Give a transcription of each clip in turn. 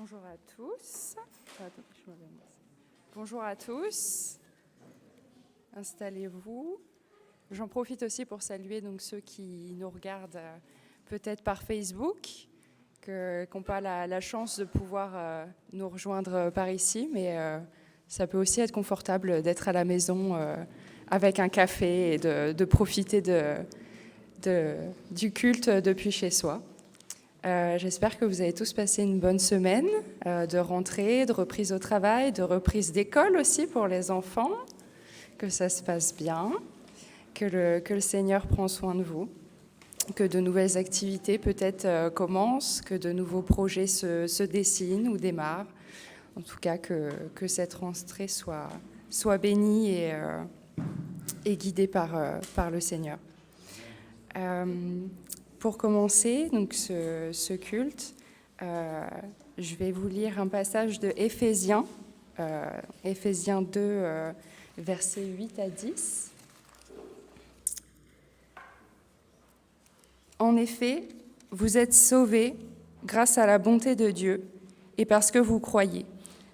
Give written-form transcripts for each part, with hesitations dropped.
Bonjour à tous. Bonjour à tous. Installez-vous. J'en profite aussi pour saluer donc ceux qui nous regardent peut-être par Facebook, qui n'ont pas la chance de pouvoir nous rejoindre par ici, mais ça peut aussi être confortable d'être à la maison avec un café et de profiter du culte depuis chez soi. J'espère que vous avez tous passé une bonne semaine de rentrée, de reprise au travail, de reprise d'école aussi pour les enfants, que ça se passe bien, que le Seigneur prend soin de vous, que de nouvelles activités peut-être commencent, que de nouveaux projets se dessinent ou démarrent. En tout cas, que cette rentrée soit bénie et guidée par le Seigneur. Pour commencer donc ce culte, je vais vous lire un passage de Éphésiens, Éphésiens 2, versets 8 à 10. En effet, vous êtes sauvés grâce à la bonté de Dieu et parce que vous croyez.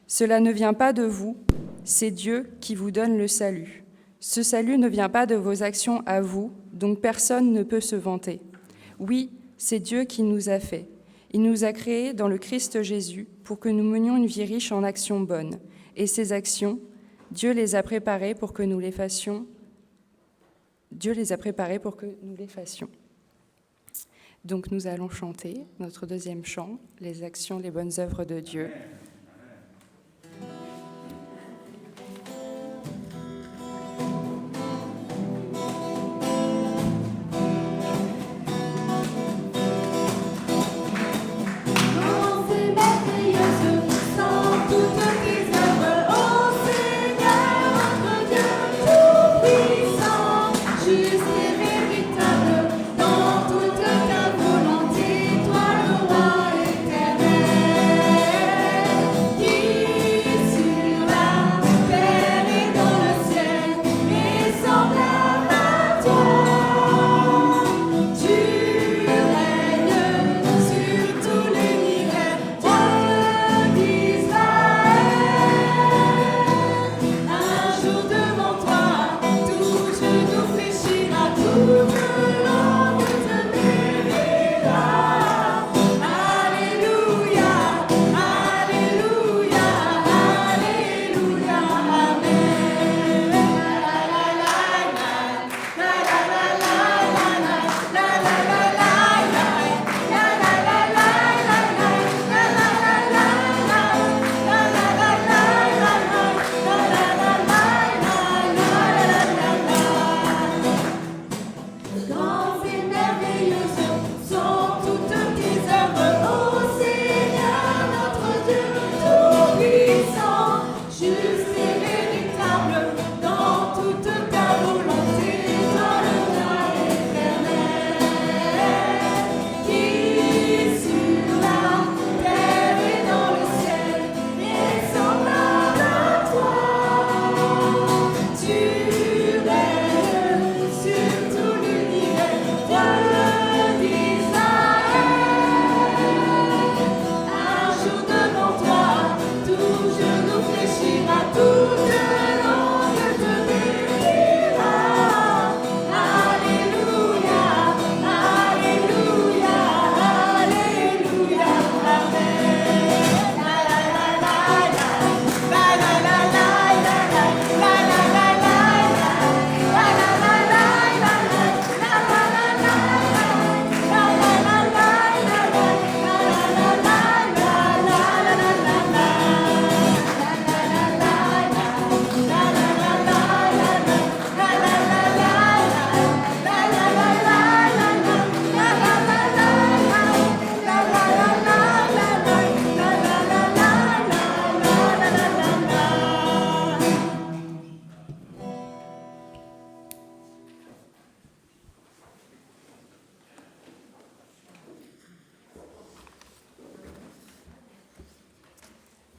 Cela ne vient pas de vous, c'est Dieu qui vous donne le salut. Ce salut ne vient pas de vos actions à vous, donc personne ne peut se vanter. Oui, c'est Dieu qui nous a fait. Il nous a créés dans le Christ Jésus pour que nous menions une vie riche en actions bonnes. Et ces actions, Dieu les a préparées pour que nous les fassions. Donc nous allons chanter notre deuxième chant, les actions, les bonnes œuvres de Dieu.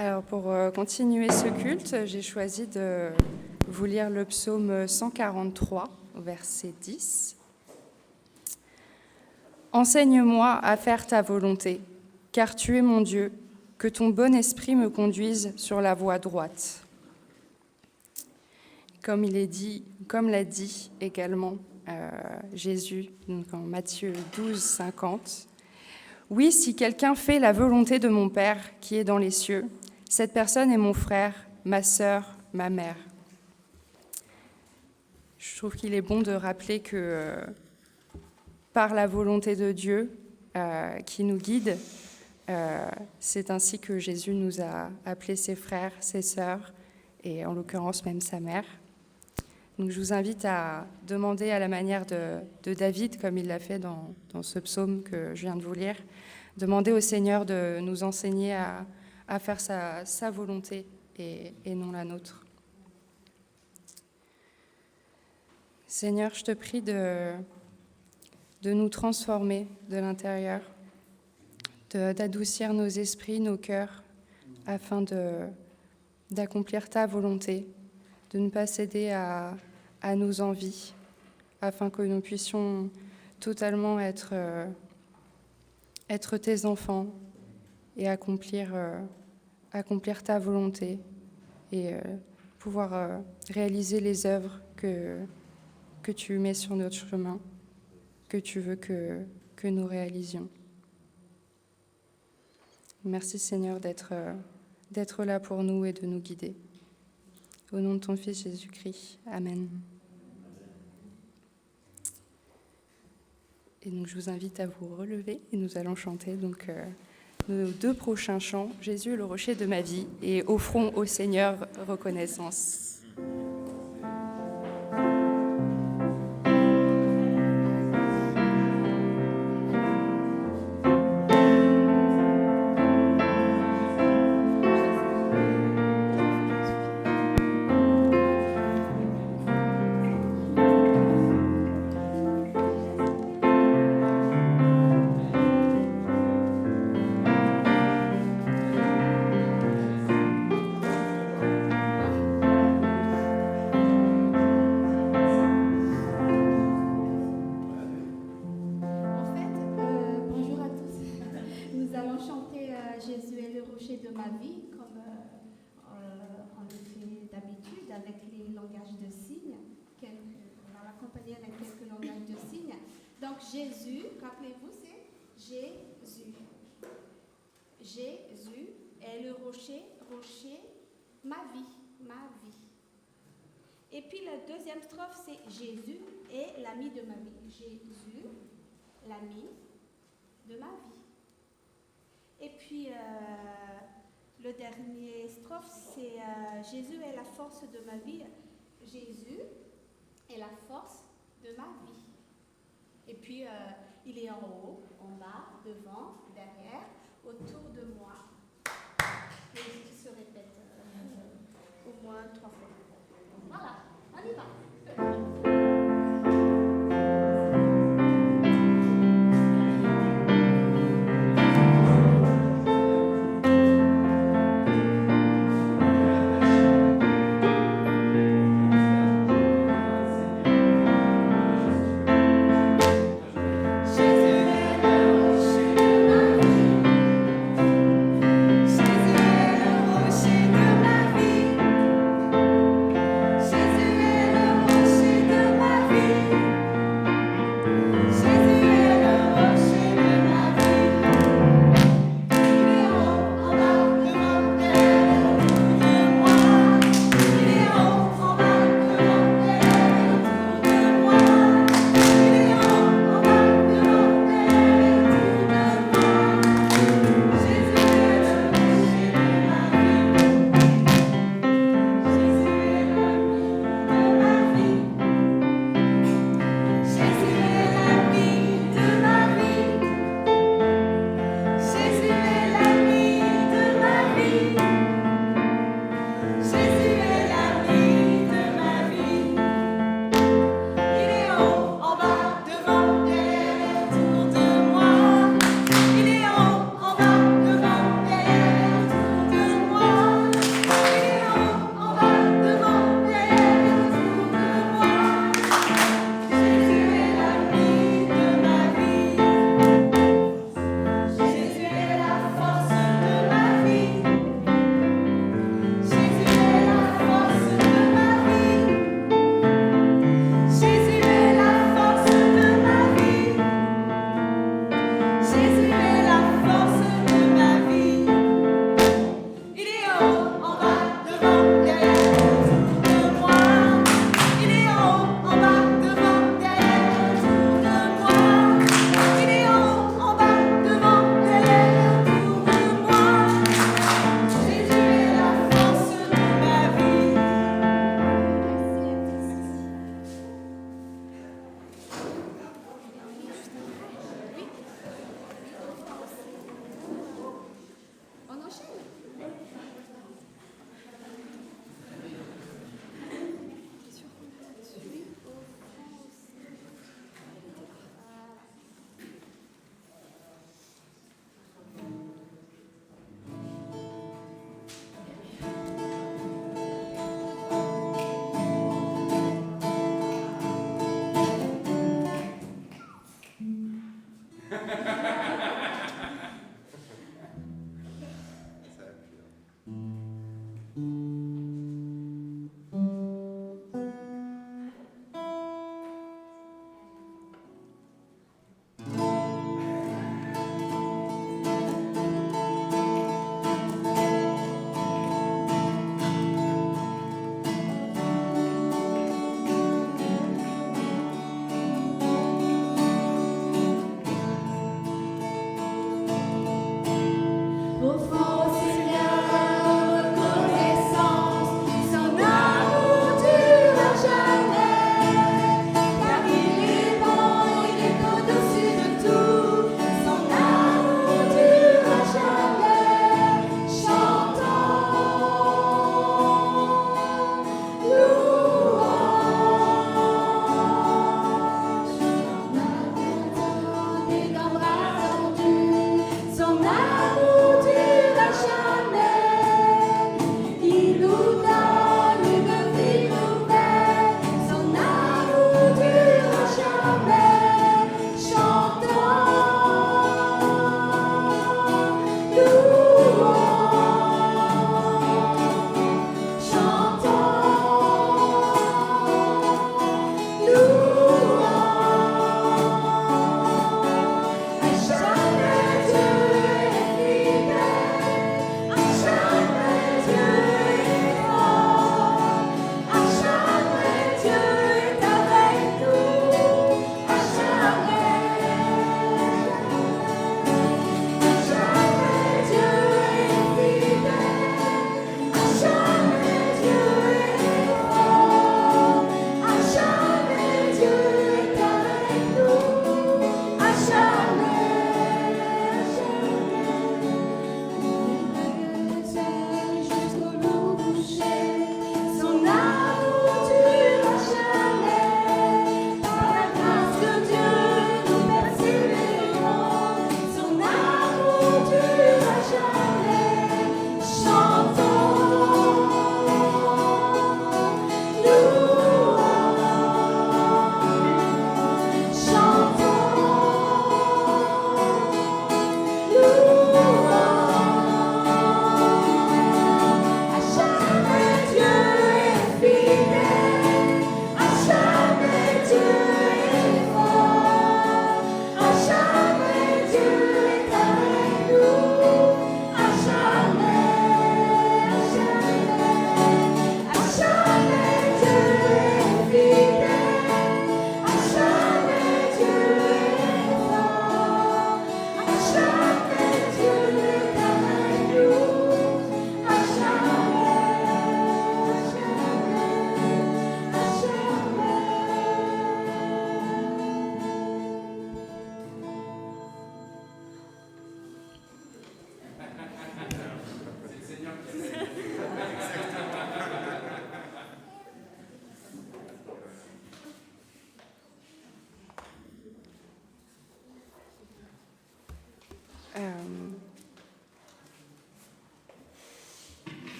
Alors pour continuer ce culte, j'ai choisi de vous lire le psaume 143, verset 10. « Enseigne-moi à faire ta volonté, car tu es mon Dieu. Que ton bon esprit me conduise sur la voie droite. Comme l'a dit également Jésus donc en Matthieu 12, 50. Oui, si quelqu'un fait la volonté de mon Père qui est dans les cieux, cette personne est mon frère, ma sœur, ma mère. Je trouve qu'il est bon de rappeler que par la volonté de Dieu qui nous guide, c'est ainsi que Jésus nous a appelés ses frères, ses sœurs, et en l'occurrence même sa mère. Donc je vous invite à demander à la manière de David, comme il l'a fait dans ce psaume que je viens de vous lire, demander au Seigneur de nous enseigner à faire sa volonté et non la nôtre. Seigneur, je te prie de nous transformer de l'intérieur, d'adoucir nos esprits, nos cœurs, afin d'accomplir ta volonté, de ne pas céder à nos envies, afin que nous puissions totalement être tes enfants et accomplir ta volonté et pouvoir réaliser les œuvres que tu mets sur notre chemin, que tu veux que nous réalisions. Merci Seigneur d'être là pour nous et de nous guider. Au nom de ton Fils Jésus-Christ. Amen. Et donc je vous invite à vous relever et nous allons chanter donc nos 2 prochains chants, Jésus est le rocher de ma vie, et offrons au Seigneur reconnaissance. Jésus, rappelez-vous, c'est Jésus. Jésus est le rocher, ma vie, ma vie. Et puis la deuxième strophe, c'est Jésus est l'ami de ma vie. Jésus, l'ami de ma vie. Et puis le dernier strophe, c'est Jésus est la force de ma vie. Jésus est la force de ma vie. Et puis, il est en haut, en bas, devant, derrière, autour de moi. Et il se répète au moins 3 fois. Voilà, on y va.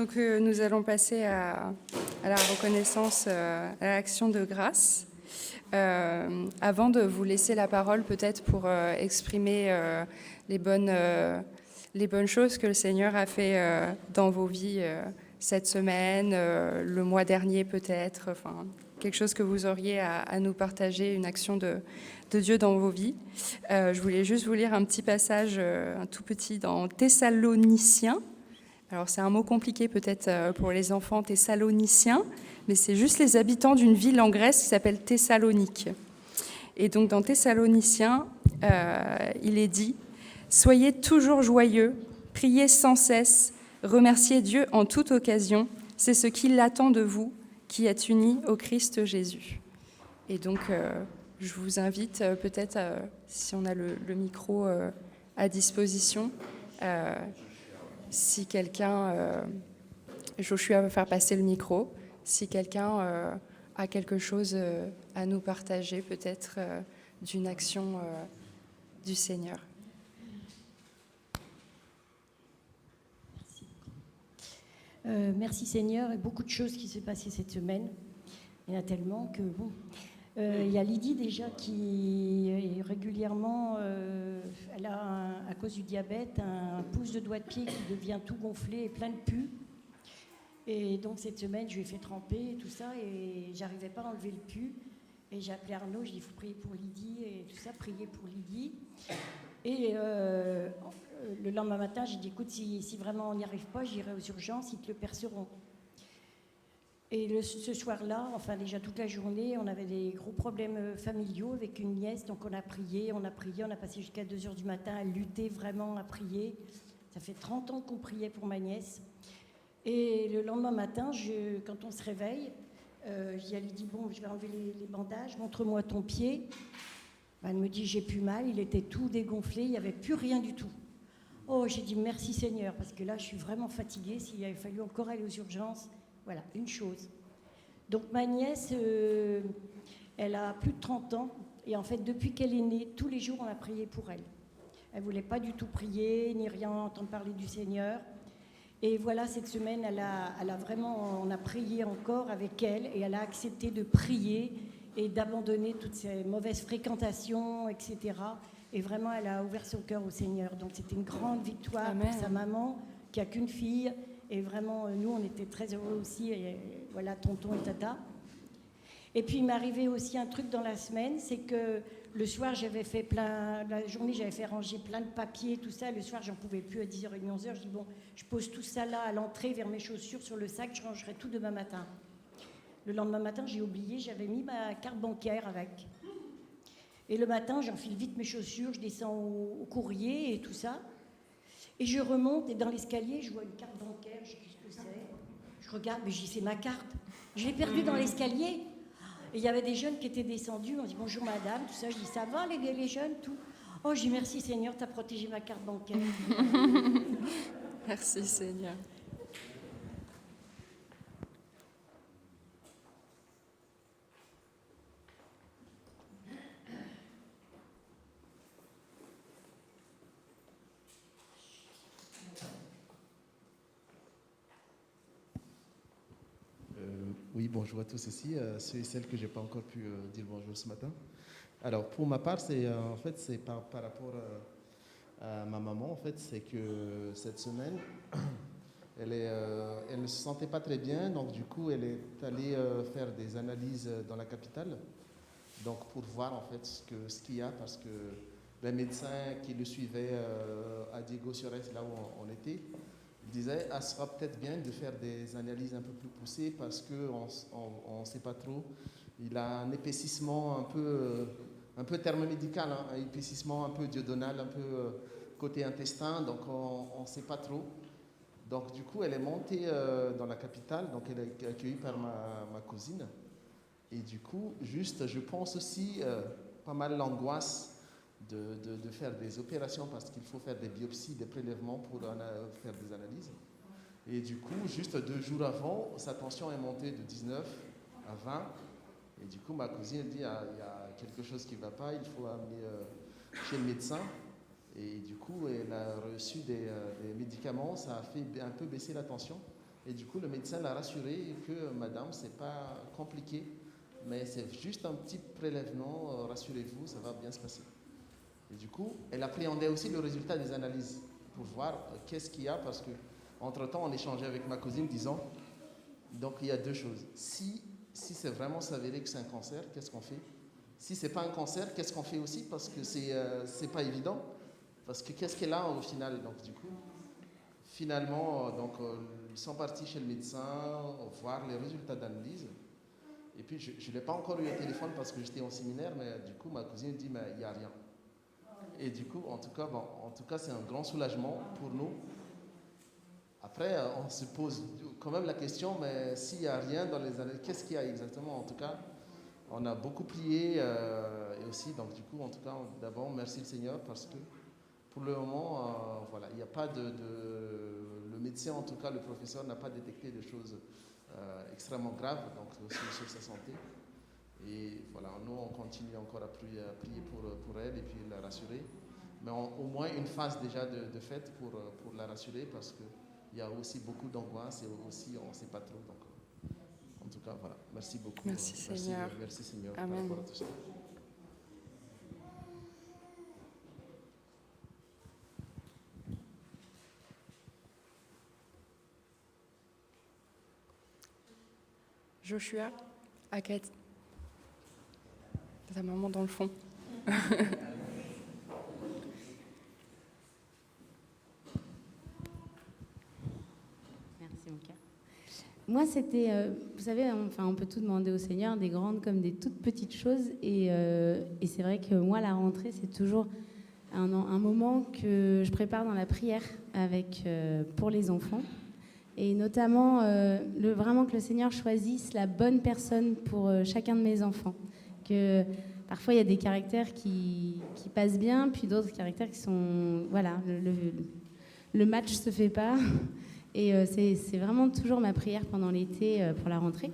Donc nous allons passer à la reconnaissance, à l'action de grâce. Avant de vous laisser la parole, peut-être pour exprimer les bonnes choses que le Seigneur a fait dans vos vies cette semaine, le mois dernier peut-être, enfin, quelque chose que vous auriez à nous partager, une action de Dieu dans vos vies. Je voulais juste vous lire un petit passage, un tout petit, dans Thessaloniciens. Alors c'est un mot compliqué peut-être pour les enfants, Thessaloniciens, mais c'est juste les habitants d'une ville en Grèce qui s'appelle Thessalonique. Et donc dans Thessaloniciens, il est dit « Soyez toujours joyeux, priez sans cesse, remerciez Dieu en toute occasion, c'est ce qu'il attend de vous, qui êtes unis au Christ Jésus. » Et donc je vous invite peut-être, si on a le micro à disposition, si quelqu'un, Joshua va faire passer le micro, si quelqu'un a quelque chose à nous partager, peut-être d'une action du Seigneur. Merci Seigneur, il y a beaucoup de choses qui s'est passées cette semaine. Il y en a tellement que bon. Il y a Lydie déjà qui régulièrement, elle a à cause du diabète un pouce de doigt de pied qui devient tout gonflé et plein de pus. Et donc cette semaine, je lui ai fait tremper et tout ça et j'arrivais pas à enlever le pus. Et j'ai appelé Arnaud, je lui ai dit il faut prier pour Lydie et tout ça, prier pour Lydie. Et le lendemain matin, j'ai dit écoute, si vraiment on n'y arrive pas, j'irai aux urgences, ils te le perceront. Et ce soir-là, enfin déjà toute la journée, on avait des gros problèmes familiaux avec une nièce, donc on a prié, on a passé jusqu'à 2h du matin à lutter vraiment, à prier. Ça fait 30 ans qu'on priait pour ma nièce. Et le lendemain matin, quand on se réveille, je lui dis bon, je vais enlever les bandages, montre-moi ton pied. Elle me dit j'ai plus mal, il était tout dégonflé, il n'y avait plus rien du tout. Oh, j'ai dit merci Seigneur, parce que là je suis vraiment fatiguée, s'il avait fallu encore aller aux urgences. Voilà, une chose. Donc ma nièce, elle a plus de 30 ans, et en fait depuis qu'elle est née, tous les jours on a prié pour elle. Elle ne voulait pas du tout prier, ni rien entendre parler du Seigneur. Et voilà, cette semaine, elle a vraiment, on a prié encore avec elle, et elle a accepté de prier et d'abandonner toutes ces mauvaises fréquentations, etc. Et vraiment, elle a ouvert son cœur au Seigneur. Donc c'était une grande victoire Amen. Pour sa maman, qui n'a qu'une fille. Et vraiment, nous, on était très heureux aussi. Et voilà, tonton et tata. Et puis, il m'est arrivé aussi un truc dans la semaine, c'est que le soir, la journée, j'avais fait ranger plein de papiers, tout ça. Le soir, j'en pouvais plus à 10h30, 11h. Je dis, bon, je pose tout ça là, à l'entrée, vers mes chaussures, sur le sac, je rangerai tout demain matin. Le lendemain matin, j'ai oublié, j'avais mis ma carte bancaire avec. Et le matin, j'enfile vite mes chaussures, je descends au courrier et tout ça. Et je remonte, et dans l'escalier, je vois une carte bancaire, je dis, qu'est-ce que c'est ? Je regarde, mais je dis, c'est ma carte. Je l'ai perdue dans l'escalier. Et il y avait des jeunes qui étaient descendus, on dit, bonjour madame, tout ça. Je dis, ça va les jeunes, tout ? Oh, je dis, merci Seigneur, tu as protégé ma carte bancaire. Merci Seigneur. Oui, bonjour à tous ici, ceux et celles que je n'ai pas encore pu dire bonjour ce matin. Alors, pour ma part, c'est par rapport à ma maman, en fait, c'est que cette semaine, elle ne se sentait pas très bien, donc du coup, elle est allée faire des analyses dans la capitale, donc pour voir en fait ce qu'il y a, parce que les médecins qui le suivaient à Diego Suarez, là où on était, disait « ce sera peut-être bien de faire des analyses un peu plus poussées parce qu'on ne sait pas trop. Il a un épaississement un peu thermomédical, hein, un épaississement un peu duodénal, un peu côté intestin, donc on ne sait pas trop. » Donc du coup, elle est montée dans la capitale, donc elle est accueillie par ma cousine. Et du coup, juste, je pense aussi pas mal l'angoisse de faire des opérations parce qu'il faut faire des biopsies, des prélèvements pour faire des analyses. Et du coup, juste 2 jours avant, sa tension est montée de 19 à 20. Et du coup, ma cousine dit, il y a quelque chose qui ne va pas, il faut amener chez le médecin. Et du coup, elle a reçu des médicaments, ça a fait un peu baisser la tension. Et du coup, le médecin l'a rassuré que madame, c'est pas compliqué, mais c'est juste un petit prélèvement, rassurez-vous, ça va bien se passer. Et du coup, elle appréhendait aussi le résultat des analyses pour voir qu'est-ce qu'il y a, parce que entre-temps, on échangeait avec ma cousine disant, donc il y a deux choses. Si c'est vraiment s'avérer que c'est un cancer, qu'est-ce qu'on fait? Si c'est pas un cancer, qu'est-ce qu'on fait aussi? Parce que c'est pas évident. Parce que qu'est-ce qu'elle a au final? Donc du coup, finalement, ils sont partis chez le médecin voir les résultats d'analyse. Et puis je ne l'ai pas encore eu au téléphone parce que j'étais en séminaire, mais du coup ma cousine dit mais il n'y a rien. Et du coup, en tout cas, c'est un grand soulagement pour nous. Après, on se pose quand même la question, mais s'il n'y a rien dans les analyses, qu'est-ce qu'il y a exactement? En tout cas, on a beaucoup prié et aussi, donc du coup, en tout cas, d'abord, merci le Seigneur parce que pour le moment, voilà, il n'y a pas le médecin, en tout cas, le professeur n'a pas détecté de choses extrêmement graves donc, sur sa santé. Et voilà, nous, on continue encore à prier pour elle et puis la rassurer. Mais au moins une phase déjà de fait pour la rassurer parce qu'il y a aussi beaucoup d'angoisse et aussi on ne sait pas trop. Donc, en tout cas, voilà. Merci beaucoup. Merci Seigneur. Merci Seigneur Amen. par rapport à tout ça. Joshua, Agathe, ta maman dans le fond. Merci, Mika. Moi, c'était, vous savez, enfin, on peut tout demander au Seigneur, des grandes comme des toutes petites choses. Et c'est vrai que moi, la rentrée, c'est toujours un moment que je prépare dans la prière pour les enfants. Et notamment, vraiment que le Seigneur choisisse la bonne personne pour chacun de mes enfants. Que parfois, il y a des caractères qui passent bien, puis d'autres caractères qui sont... Voilà, le match ne se fait pas. Et c'est vraiment toujours ma prière pendant l'été pour la rentrée.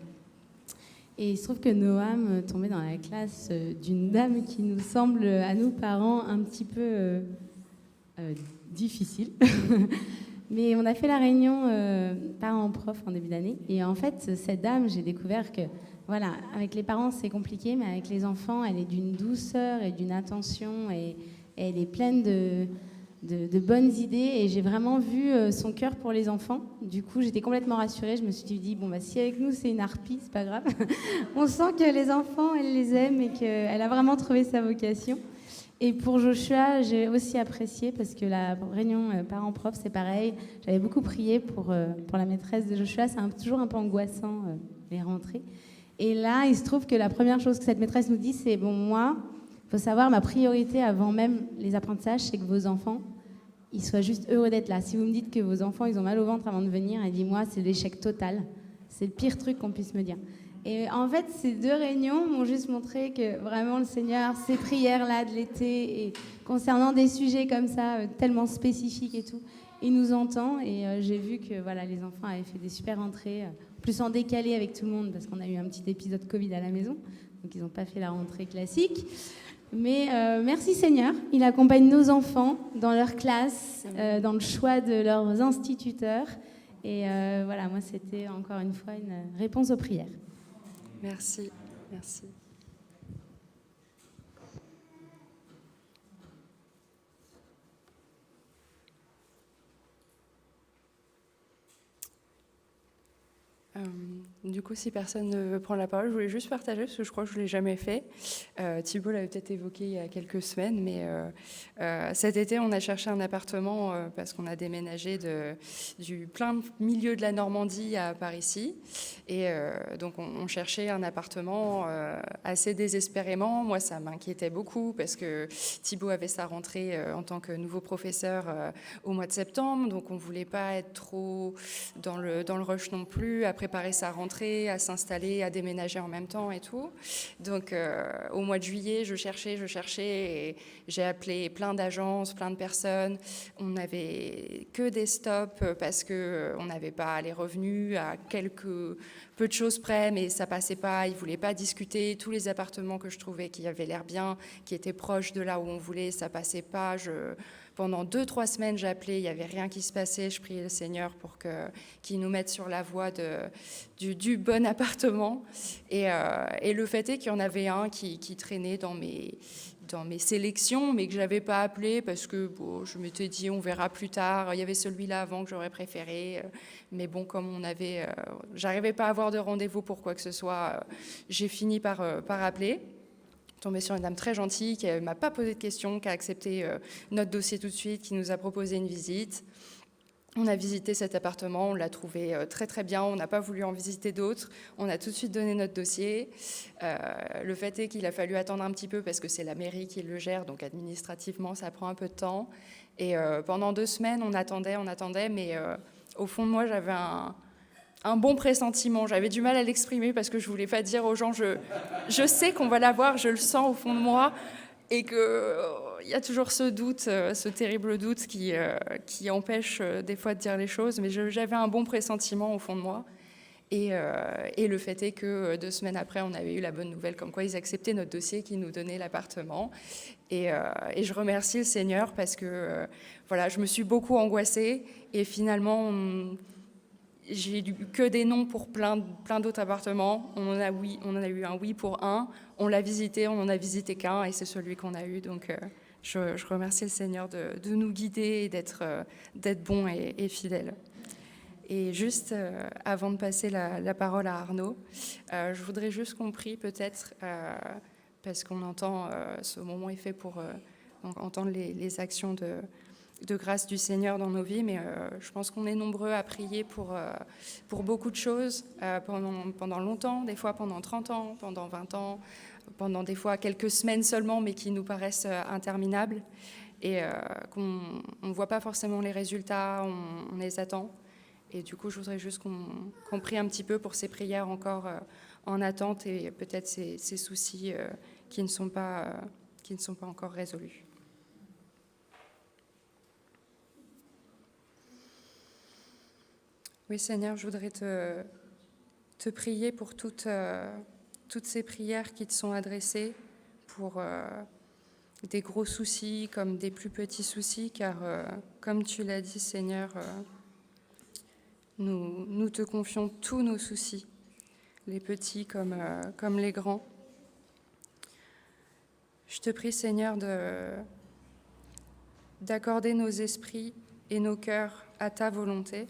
Et il se trouve que Noam tombait dans la classe d'une dame qui nous semble, à nous parents, un petit peu difficile. Mais on a fait la réunion parents-prof en début d'année. Et en fait, cette dame, j'ai découvert que, voilà, avec les parents, c'est compliqué, mais avec les enfants, elle est d'une douceur et d'une attention. Et elle est pleine de bonnes idées. Et j'ai vraiment vu son cœur pour les enfants. Du coup, j'étais complètement rassurée. Je me suis dit, bon, bah, si avec nous, c'est une harpie, c'est pas grave. On sent que les enfants, elle les aime et qu'elle a vraiment trouvé sa vocation. Et pour Joshua, j'ai aussi apprécié parce que la réunion parents-prof, c'est pareil. J'avais beaucoup prié pour la maîtresse de Joshua. C'est toujours un peu angoissant, les rentrées. Et là, il se trouve que la première chose que cette maîtresse nous dit, c'est, bon, moi, il faut savoir, ma priorité avant même les apprentissages, c'est que vos enfants, ils soient juste heureux d'être là. Si vous me dites que vos enfants, ils ont mal au ventre avant de venir, elle dit, moi, c'est l'échec total. C'est le pire truc qu'on puisse me dire. Et en fait, ces deux réunions m'ont juste montré que vraiment le Seigneur, ces prières-là de l'été, et concernant des sujets comme ça, tellement spécifiques et tout, il nous entend. Et j'ai vu que voilà, les enfants avaient fait des super rentrées, plus en décalé avec tout le monde, parce qu'on a eu un petit épisode Covid à la maison, donc ils n'ont pas fait la rentrée classique. Mais merci Seigneur, il accompagne nos enfants dans leur classe, dans le choix de leurs instituteurs. Et voilà, moi, c'était encore une fois une réponse aux prières. Merci, merci. Du coup, si personne ne veut prendre la parole, je voulais juste partager, parce que je crois que je ne l'ai jamais fait. Thibault l'avait peut-être évoqué il y a quelques semaines, mais cet été, on a cherché un appartement parce qu'on a déménagé du plein milieu de la Normandie à Paris-Ici. Et donc, on cherchait un appartement assez désespérément. Moi, ça m'inquiétait beaucoup parce que Thibault avait sa rentrée en tant que nouveau professeur au mois de septembre. Donc, on ne voulait pas être trop dans le rush non plus, à préparer sa rentrée, à s'installer, à déménager en même temps et tout. Donc, au mois de juillet, je cherchais et j'ai appelé plein d'agences, plein de personnes. On n'avait que des stops parce qu'on n'avait pas les revenus à peu de choses près, mais ça passait pas. Ils ne voulaient pas discuter. Tous les appartements que je trouvais qui avaient l'air bien, qui étaient proches de là où on voulait, ça passait pas. Pendant 2-3 semaines, j'appelais, il n'y avait rien qui se passait. Je priais le Seigneur pour qu'il nous mette sur la voie du bon appartement. Et le fait est qu'il y en avait un qui traînait dans mes sélections, mais que je n'avais pas appelé parce que je m'étais dit on verra plus tard. Il y avait celui-là avant que j'aurais préféré. Mais bon, comme j'arrivais pas à avoir de rendez-vous pour quoi que ce soit, j'ai fini par appeler. Tombée sur une dame très gentille qui ne m'a pas posé de questions, qui a accepté notre dossier tout de suite, qui nous a proposé une visite. On a visité cet appartement, on l'a trouvé très très bien, on n'a pas voulu en visiter d'autres, on a tout de suite donné notre dossier. Le fait est qu'il a fallu attendre un petit peu parce que c'est la mairie qui le gère, donc administrativement ça prend un peu de temps. Et pendant 2 semaines on attendait, mais au fond de moi j'avais un bon pressentiment. J'avais du mal à l'exprimer parce que je voulais pas dire aux gens je sais qu'on va l'avoir, je le sens au fond de moi, et que il y a toujours ce doute, ce terrible doute qui empêche des fois de dire les choses, mais j'avais un bon pressentiment au fond de moi. Et le fait est que 2 semaines après, on avait eu la bonne nouvelle comme quoi ils acceptaient notre dossier, qu'ils nous donnaient l'appartement. Et je remercie le Seigneur parce que voilà, je me suis beaucoup angoissée et finalement j'ai eu que des non pour plein d'autres appartements. On en a eu un oui pour un. On l'a visité, on n'en a visité qu'un et c'est celui qu'on a eu. Donc je remercie le Seigneur de nous guider et d'être bon et fidèle. Et juste avant de passer la parole à Arnaud, je voudrais juste qu'on prie peut-être, parce qu'on entend, ce moment est fait pour entendre les actions de grâce du Seigneur dans nos vies, mais je pense qu'on est nombreux à prier pour beaucoup de choses, pendant longtemps, des fois pendant 30 ans, pendant 20 ans, pendant des fois quelques semaines seulement, mais qui nous paraissent interminables, et qu'on ne voit pas forcément les résultats, on les attend. Et du coup, je voudrais juste qu'on prie un petit peu pour ces prières encore en attente et peut-être ces soucis qui ne sont pas encore résolus. Oui, Seigneur, je voudrais te prier pour toutes ces prières qui te sont adressées, pour des gros soucis comme des plus petits soucis, car comme tu l'as dit, Seigneur, nous te confions tous nos soucis, les petits comme les grands. Je te prie, Seigneur, d'accorder nos esprits et nos cœurs à ta volonté,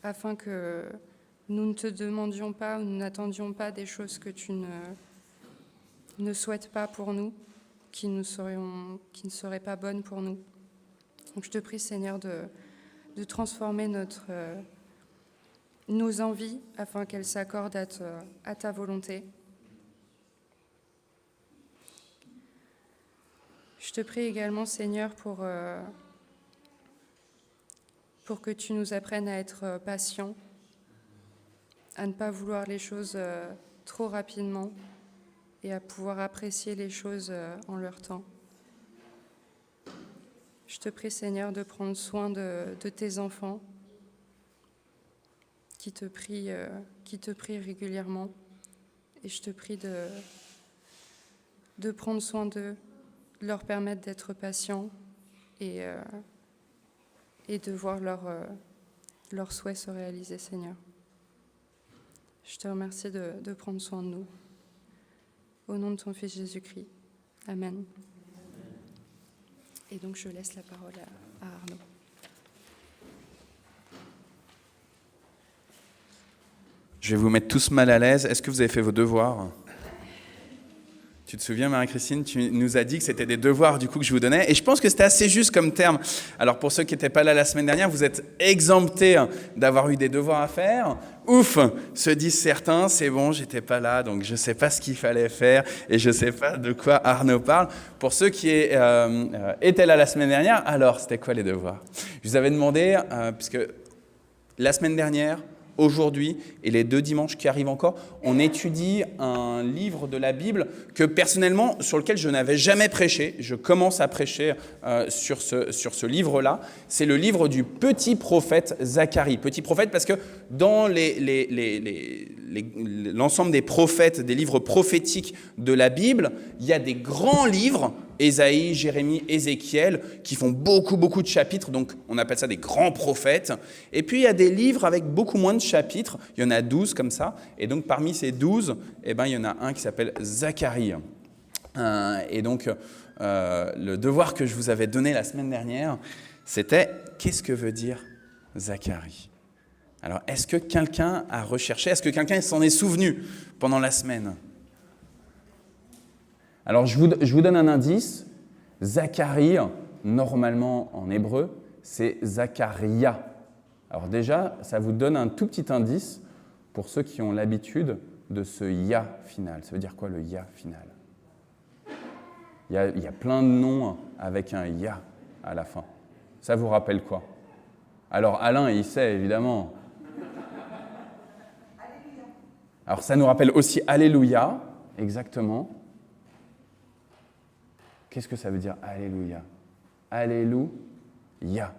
afin que nous ne te demandions pas ou nous n'attendions pas des choses que tu ne souhaites pas pour nous, qui ne seraient pas bonnes pour nous. Donc je te prie, Seigneur, de transformer nos envies afin qu'elles s'accordent à ta volonté. Je te prie également, Seigneur, pour que tu nous apprennes à être patients, à ne pas vouloir les choses trop rapidement et à pouvoir apprécier les choses en leur temps. Je te prie, Seigneur, de prendre soin de tes enfants qui te prient régulièrement, et je te prie de prendre soin d'eux, de leur permettre d'être patients et de voir leurs souhaits se réaliser, Seigneur. Je te remercie de prendre soin de nous. Au nom de ton Fils Jésus-Christ. Amen. Et donc je laisse la parole à Arnaud. Je vais vous mettre tous mal à l'aise. Est-ce que vous avez fait vos devoirs ? Tu te souviens, Marie-Christine, tu nous as dit que c'était des devoirs du coup que je vous donnais. Et je pense que c'était assez juste comme terme. Alors pour ceux qui n'étaient pas là la semaine dernière, vous êtes exemptés d'avoir eu des devoirs à faire. Ouf, se disent certains, c'est bon, j'étais pas là, donc je ne sais pas ce qu'il fallait faire et je ne sais pas de quoi Arnaud parle. Pour ceux qui étaient là la semaine dernière, alors c'était quoi les devoirs ? Je vous avais demandé, puisque la semaine dernière, aujourd'hui et les 2 dimanches qui arrivent encore, on étudie un livre de la Bible que personnellement, sur lequel je n'avais jamais prêché. Je commence à prêcher sur ce livre-là. C'est le livre du petit prophète Zacharie. Petit prophète parce que dans l'ensemble des prophètes, des livres prophétiques de la Bible, il y a des grands livres Ésaïe, Jérémie, Ézéchiel, qui font beaucoup de chapitres, donc on appelle ça des grands prophètes. Et puis il y a des livres avec beaucoup moins de chapitres, il y en a 12 comme ça, et donc parmi ces 12, il y en a un qui s'appelle Zacharie. Et donc le devoir que je vous avais donné la semaine dernière, c'était qu'est-ce que veut dire Zacharie ? Alors est-ce que quelqu'un a recherché, est-ce que quelqu'un s'en est souvenu pendant la semaine ? Alors, je vous donne un indice. Zacharie, normalement en hébreu, c'est Zacharia. Alors déjà, ça vous donne un tout petit indice pour ceux qui ont l'habitude de ce « ya » final. Ça veut dire quoi le « ya » final ? Il y a plein de noms avec un « ya » à la fin. Ça vous rappelle quoi ? Alors Alain, il sait évidemment. Alors ça nous rappelle aussi « Alléluia », exactement. Qu'est-ce que ça veut dire Alléluia ? Alléluia.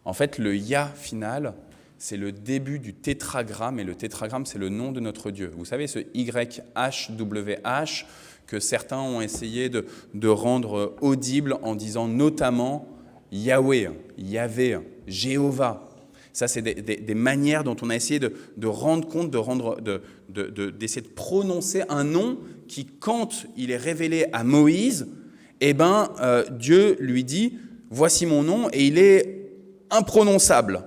En fait, le Ya final, c'est le début du tétragramme, et le tétragramme, c'est le nom de notre Dieu. Vous savez, ce YHWH que certains ont essayé de rendre audible en disant notamment Yahweh, Yahvé, Jéhovah. Ça, c'est des manières dont on a essayé de rendre compte, d'essayer de prononcer un nom qui, quand il est révélé à Moïse, Dieu lui dit « Voici mon nom » et il est imprononçable.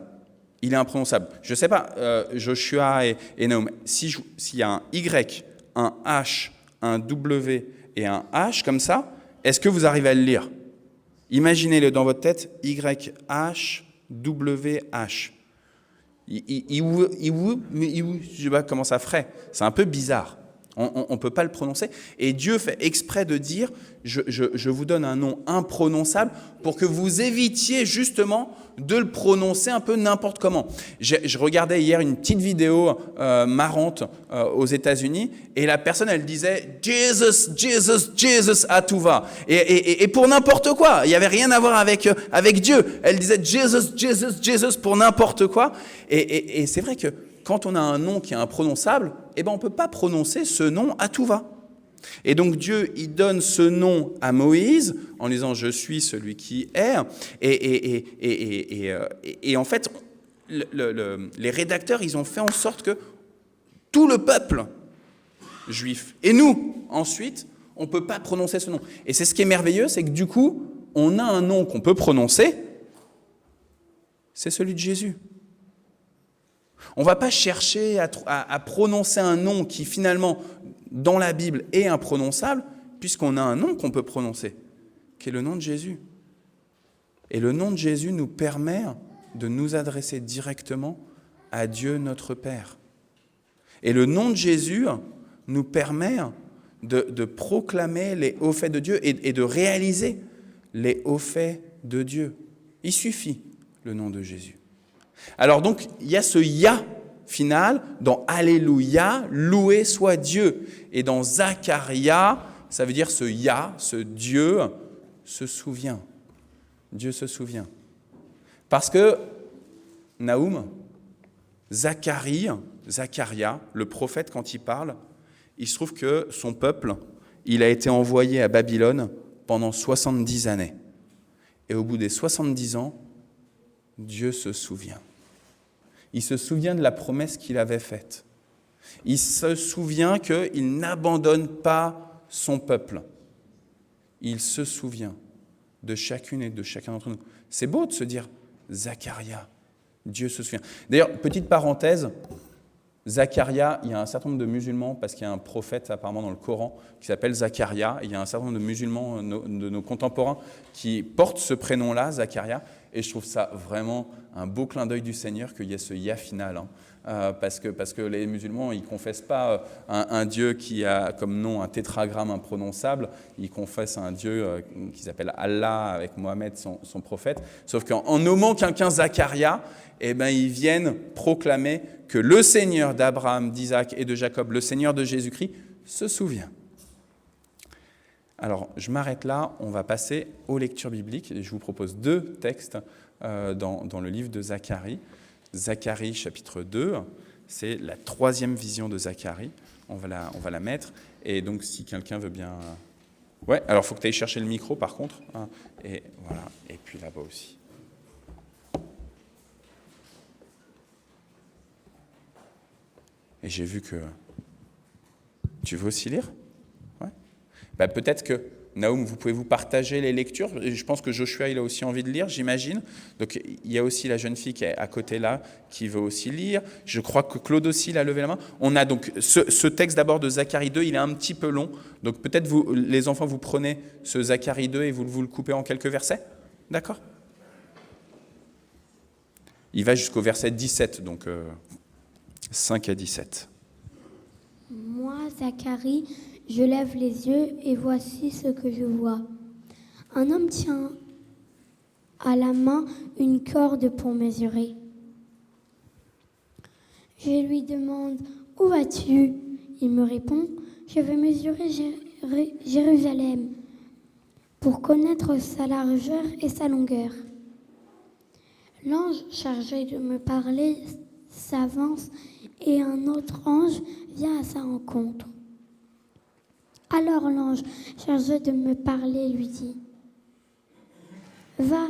Il est imprononçable. Je ne sais pas, Joshua et Naoum, s'il y a un Y, un H, un W et un H comme ça, est-ce que vous arrivez à le lire ? Imaginez-le dans votre tête, Y, H, W, H. Je ne sais pas comment ça ferait. C'est un peu bizarre. On ne peut pas le prononcer. Et Dieu fait exprès de dire, je vous donne un nom imprononçable pour que vous évitiez justement de le prononcer un peu n'importe comment. Je regardais hier une petite vidéo marrante aux États-Unis et la personne, elle disait « Jesus, Jesus, Jesus à tout va ». Et pour n'importe quoi, il n'y avait rien à voir avec Dieu. Elle disait « Jesus, Jesus, Jesus » pour n'importe quoi. Et c'est vrai que quand on a un nom qui est imprononçable, on ne peut pas prononcer ce nom à tout va. Et donc Dieu, il donne ce nom à Moïse en disant « Je suis celui qui est ». Et en fait, les rédacteurs, ils ont fait en sorte que tout le peuple juif, et nous, ensuite, on ne peut pas prononcer ce nom. Et c'est ce qui est merveilleux, c'est que du coup, on a un nom qu'on peut prononcer, c'est celui de Jésus. On ne va pas chercher à prononcer un nom qui finalement, dans la Bible, est imprononçable, puisqu'on a un nom qu'on peut prononcer, qui est le nom de Jésus. Et le nom de Jésus nous permet de nous adresser directement à Dieu notre Père. Et le nom de Jésus nous permet de proclamer les hauts faits de Dieu et de réaliser les hauts faits de Dieu. Il suffit le nom de Jésus. Alors donc, il y a ce « Ya » final dans « Alléluia », loué soit Dieu. Et dans Zacharia, ça veut dire ce « Ya », ce Dieu se souvient. Dieu se souvient. Parce que, Naoum, Zacharia, le prophète, quand il parle, il se trouve que son peuple, il a été envoyé à Babylone pendant 70 années. Et au bout des 70 ans, Dieu se souvient. Il se souvient de la promesse qu'il avait faite. Il se souvient qu'il n'abandonne pas son peuple. Il se souvient de chacune et de chacun d'entre nous. C'est beau de se dire « Zacharia », Dieu se souvient. D'ailleurs, petite parenthèse, Zacharia, il y a un certain nombre de musulmans, parce qu'il y a un prophète apparemment dans le Coran qui s'appelle Zacharia, il y a un certain nombre de musulmans, de nos contemporains, qui portent ce prénom-là, Zacharia, et je trouve ça vraiment un beau clin d'œil du Seigneur qu'il y ait ce « ya » final, parce que les musulmans, ils ne confessent pas un Dieu qui a comme nom un tétragramme imprononçable, ils confessent un Dieu qui s'appelle Allah avec Mohammed, son prophète, sauf qu'en nommant quelqu'un Zacharia, ils viennent proclamer que le Seigneur d'Abraham, d'Isaac et de Jacob, le Seigneur de Jésus-Christ, se souvient. Alors, je m'arrête là, on va passer aux lectures bibliques. Et je vous propose 2 textes dans le livre de Zacharie. Zacharie, chapitre 2, c'est la 3e vision de Zacharie. On va la mettre. Et donc, si quelqu'un veut bien Ouais, alors il faut que tu ailles chercher le micro par contre. Hein. Et voilà, et puis là-bas aussi. Et j'ai vu que... Tu veux aussi lire? Ouais. Bah, peut-être que, Naoum, vous pouvez vous partager les lectures. Je pense que Joshua, il a aussi envie de lire, j'imagine. Donc, il y a aussi la jeune fille qui est à côté là, qui veut aussi lire. Je crois que Claude aussi, il a levé la main. On a donc ce texte d'abord de Zacharie 2, il est un petit peu long. Donc, peut-être vous, les enfants, vous prenez ce Zacharie 2 et vous le coupez en quelques versets. D'accord? Il va jusqu'au verset 17, donc 5 à 17. Moi, Zacharie, je lève les yeux et voici ce que je vois. Un homme tient à la main une corde pour mesurer. Je lui demande, où vas-tu? Il me répond, je vais mesurer Jérusalem pour connaître sa largeur et sa longueur. L'ange chargé de me parler s'avance et un autre ange vient à sa rencontre. Alors l'ange chargé de me parler lui dit, va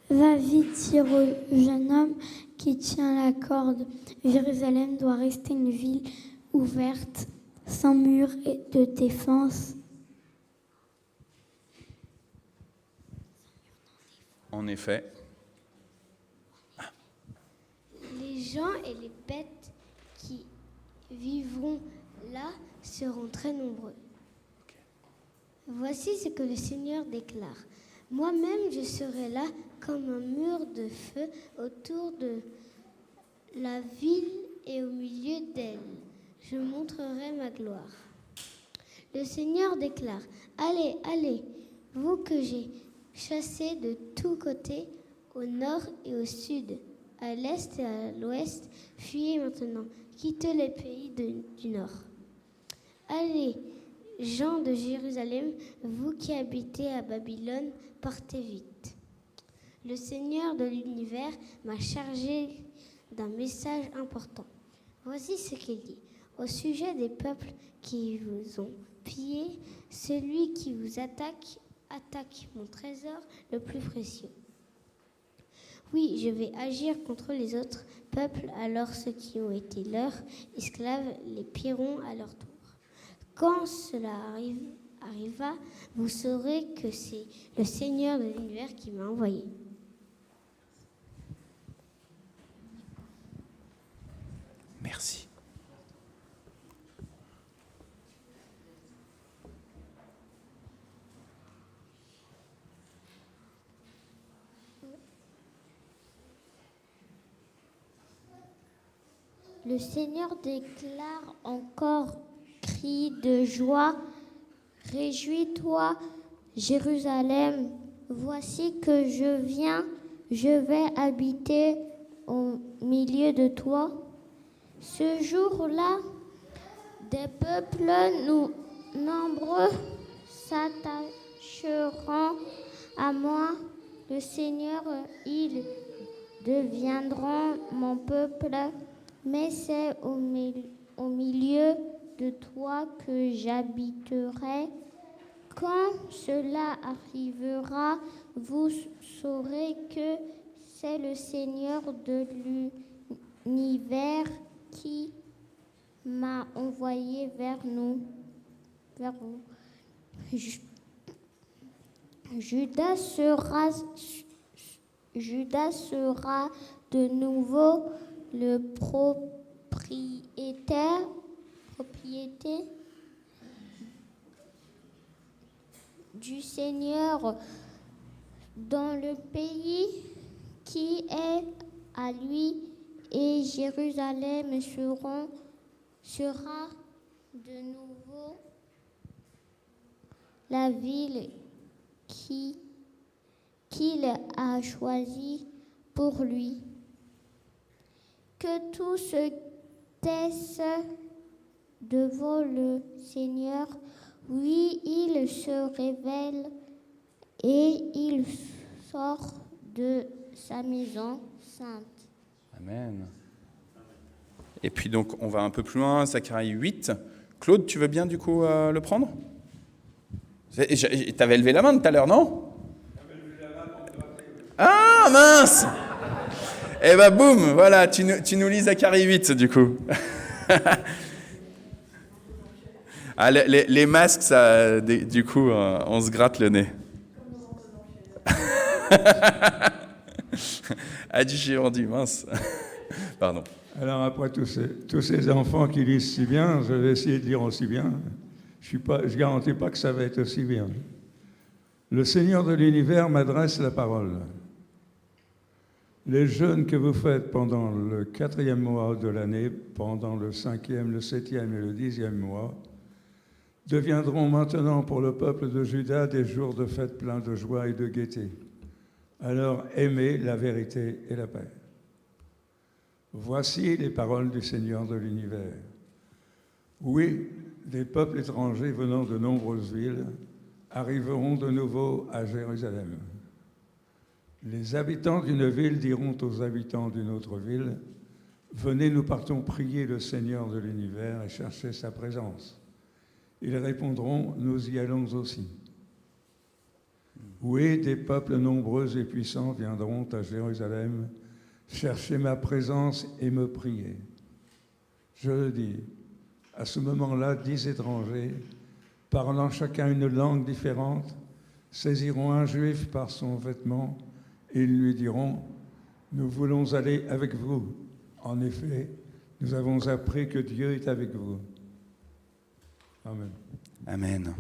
vite dire au jeune homme qui tient la corde. Jérusalem doit rester une ville ouverte, sans mur et de défense. En effet. Les gens et les bêtes qui vivront là seront très nombreux. Voici ce que le Seigneur déclare. Moi-même, je serai là comme un mur de feu autour de la ville et au milieu d'elle. Je montrerai ma gloire. Le Seigneur déclare, allez, allez, vous que j'ai chassés de tous côtés, au nord et au sud, à l'est et à l'ouest, fuyez maintenant, quittez les pays du nord. Allez, gens de Jérusalem, vous qui habitez à Babylone, partez vite. Le Seigneur de l'univers m'a chargé d'un message important. Voici ce qu'il dit. Au sujet des peuples qui vous ont pillé, celui qui vous attaque mon trésor le plus précieux. Oui, je vais agir contre les autres peuples, alors ceux qui ont été leurs esclaves les pilleront à leur tour. Quand cela arriva, vous saurez que c'est le Seigneur de l'univers qui m'a envoyé. Merci. Le Seigneur déclare encore, cri de joie, réjouis-toi, Jérusalem, voici que je viens, je vais habiter au milieu de toi. Ce jour-là, des peuples nombreux s'attacheront à moi. Le Seigneur, ils deviendront mon peuple, mais c'est au milieu de toi que j'habiterai. Quand cela arrivera, vous saurez que c'est le Seigneur de l'univers qui m'a envoyé vers vous. Judas sera de nouveau le propriété du Seigneur dans le pays qui est à lui, et Jérusalem sera de nouveau la ville qu'il a choisie pour lui. Que tous se taisent devant le Seigneur. Oui, il se révèle et il sort de sa maison sainte. Amen. Et puis donc, on va un peu plus loin, Zacharie 8. Claude, tu veux bien du coup le prendre? T'avais levé la main tout à l'heure, non? Ah, mince! Eh ben, boum, voilà, tu nous lis Zacharie 8, du coup. Ah, les masques, ça, du coup, on se gratte le nez. J'ai rendu mince. Pardon. Alors après tous ces enfants qui lisent si bien, je vais essayer de lire aussi bien. Je garantis pas que ça va être aussi bien. Le Seigneur de l'univers m'adresse la parole. Les jeûnes que vous faites pendant le 4e mois de l'année, pendant le 5e, le 7e et le 10e mois, deviendront maintenant pour le peuple de Juda des jours de fête pleins de joie et de gaieté. Alors aimez la vérité et la paix. Voici les paroles du Seigneur de l'univers. Oui, des peuples étrangers venant de nombreuses villes arriveront de nouveau à Jérusalem. Les habitants d'une ville diront aux habitants d'une autre ville, « Venez, nous partons prier le Seigneur de l'univers et chercher sa présence. » Ils répondront, « Nous y allons aussi. » Oui, des peuples nombreux et puissants viendront à Jérusalem chercher ma présence et me prier. Je le dis, à ce moment-là, 10 étrangers, parlant chacun une langue différente, saisiront un juif par son vêtement et ils lui diront, « Nous voulons aller avec vous. En effet, nous avons appris que Dieu est avec vous. » Amen. Amen.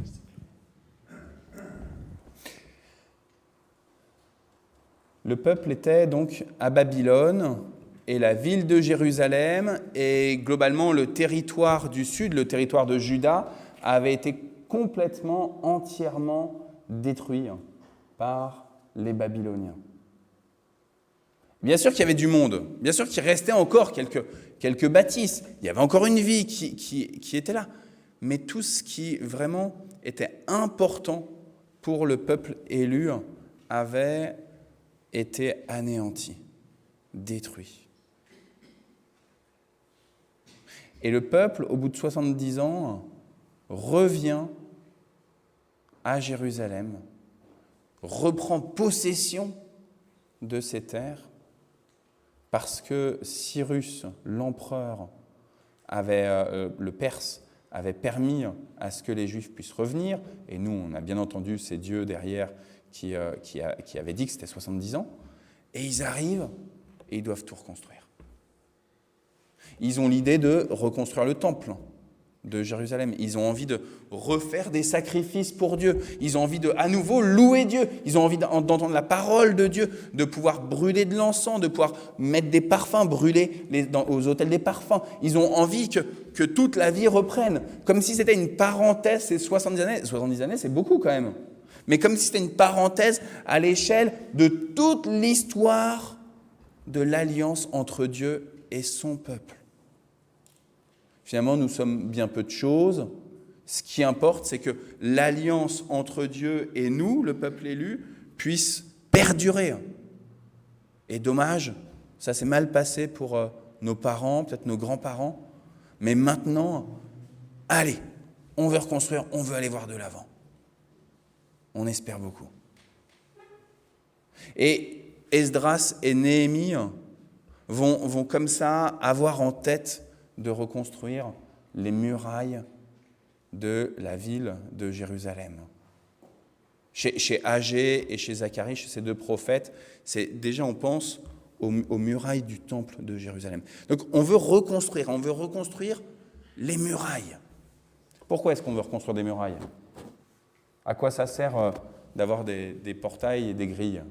Le peuple était donc à Babylone et la ville de Jérusalem et globalement le territoire du sud, le territoire de Juda, avait été complètement, entièrement détruit par les Babyloniens. Bien sûr qu'il y avait du monde, bien sûr qu'il restait encore quelques bâtisses, il y avait encore une vie qui était là, mais tout ce qui vraiment était important pour le peuple élu avait été anéanti, détruit. Et le peuple, au bout de 70 ans, revient à Jérusalem, reprend possession de ces terres, parce que Cyrus, l'empereur, le Perse, avait permis à ce que les Juifs puissent revenir, et nous, on a bien entendu ces dieux derrière qui avaient dit que c'était 70 ans, et ils arrivent et ils doivent tout reconstruire. Ils ont l'idée de reconstruire le temple de Jérusalem. Ils ont envie de refaire des sacrifices pour Dieu. Ils ont envie de, à nouveau, louer Dieu. Ils ont envie d'entendre la parole de Dieu, de pouvoir brûler de l'encens, de pouvoir mettre des parfums, brûler aux autels des parfums. Ils ont envie que toute la vie reprenne. Comme si c'était une parenthèse, ces 70 années. 70 années, c'est beaucoup quand même. Mais comme si c'était une parenthèse à l'échelle de toute l'histoire de l'alliance entre Dieu et son peuple. Finalement, nous sommes bien peu de choses. Ce qui importe, c'est que l'alliance entre Dieu et nous, le peuple élu, puisse perdurer. Et dommage, ça s'est mal passé pour nos parents, peut-être nos grands-parents. Mais maintenant, allez, on veut reconstruire, on veut aller voir de l'avant. On espère beaucoup. Et Esdras et Néhémie vont comme ça avoir en tête de reconstruire les murailles de la ville de Jérusalem. Chez Agé et chez Zacharie, chez ces deux prophètes, déjà on pense aux murailles du temple de Jérusalem. Donc on veut reconstruire les murailles. Pourquoi est-ce qu'on veut reconstruire des murailles ? À quoi ça sert d'avoir des portails et des grilles ?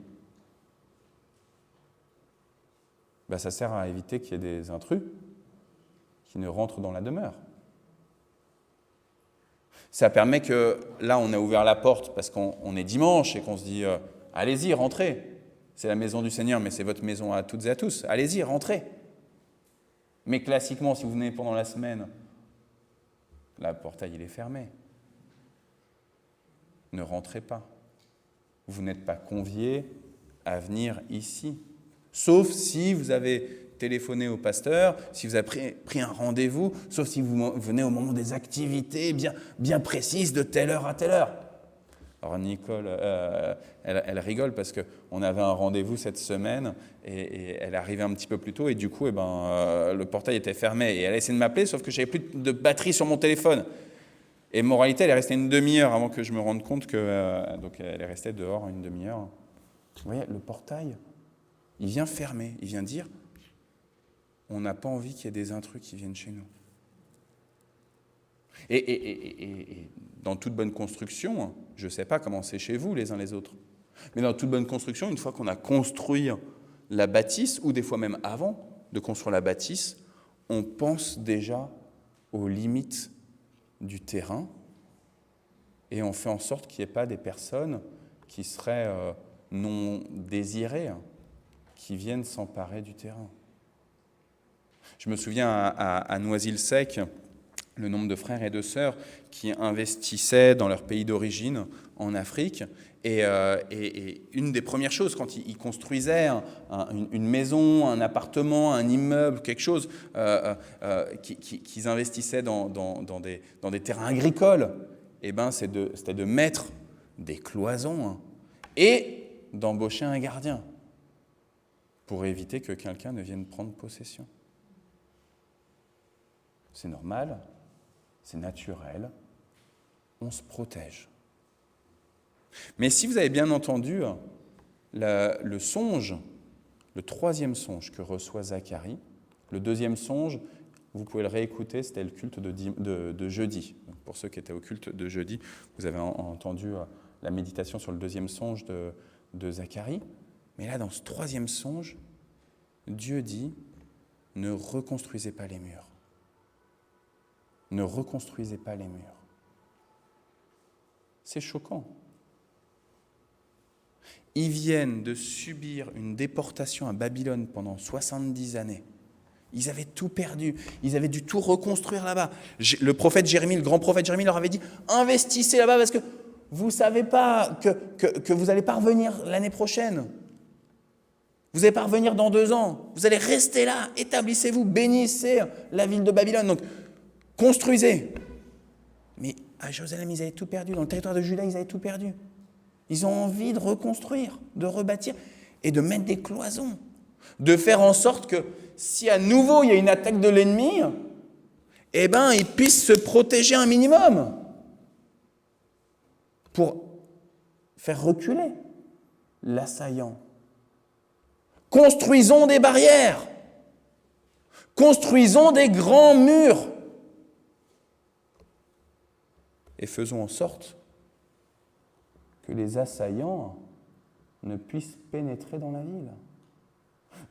Ça sert à éviter qu'il y ait des intrus qui ne rentrent dans la demeure. Ça permet que, là, on a ouvert la porte parce qu'on est dimanche et qu'on se dit « Allez-y, rentrez. C'est la maison du Seigneur, mais c'est votre maison à toutes et à tous. Allez-y, rentrez. » Mais classiquement, si vous venez pendant la semaine, le portail il est fermé. Ne rentrez pas. Vous n'êtes pas conviés à venir ici. Sauf si vous avez téléphoné au pasteur, si vous avez pris un rendez-vous, sauf si vous venez au moment des activités bien précises de telle heure à telle heure. Alors Nicole, elle rigole parce qu'on avait un rendez-vous cette semaine et elle arrivait un petit peu plus tôt et du coup, le portail était fermé et elle a essayé de m'appeler, sauf que j'avais plus de batterie sur mon téléphone. Et moralité, elle est restée une demi-heure avant que je me rende compte que... donc elle est restée dehors une demi-heure. Vous voyez, le portail, il vient fermer, il vient dire, on n'a pas envie qu'il y ait des intrus qui viennent chez nous. Et dans toute bonne construction, je ne sais pas comment c'est chez vous les uns les autres, mais dans toute bonne construction, une fois qu'on a construit la bâtisse, ou des fois même avant de construire la bâtisse, on pense déjà aux limites du terrain et on fait en sorte qu'il n'y ait pas des personnes qui seraient non désirées, qui viennent s'emparer du terrain. Je me souviens à Noisy-le-Sec, le nombre de frères et de sœurs qui investissaient dans leur pays d'origine en Afrique. Et une des premières choses, quand ils construisaient une maison, un appartement, un immeuble, quelque chose, qu'ils investissaient dans des terrains agricoles, c'était de mettre des cloisons et d'embaucher un gardien pour éviter que quelqu'un ne vienne prendre possession. C'est normal, c'est naturel, on se protège. Mais si vous avez bien entendu le songe, le troisième songe que reçoit Zacharie, le deuxième songe, vous pouvez le réécouter, c'était le culte de jeudi. Donc pour ceux qui étaient au culte de jeudi, vous avez entendu la méditation sur le deuxième songe de Zacharie. Mais là, dans ce troisième songe, Dieu dit, ne reconstruisez pas les murs. Ne reconstruisez pas les murs. C'est choquant. Ils viennent de subir une déportation à Babylone pendant 70 années. Ils avaient tout perdu. Ils avaient dû tout reconstruire là-bas. Le prophète Jérémie, le grand prophète Jérémie leur avait dit « Investissez là-bas parce que vous ne savez pas que vous n'allez pas revenir l'année prochaine. Vous n'allez pas revenir dans 2 ans. Vous allez rester là. Établissez-vous, bénissez la ville de Babylone. Donc, construisez. » Mais à Jérusalem, ils avaient tout perdu. Dans le territoire de Juda, ils avaient tout perdu. Ils ont envie de reconstruire, de rebâtir et de mettre des cloisons. De faire en sorte que si à nouveau il y a une attaque de l'ennemi, ils puissent se protéger un minimum pour faire reculer l'assaillant. Construisons des barrières. Construisons des grands murs. Et faisons en sorte que les assaillants ne puissent pénétrer dans la ville,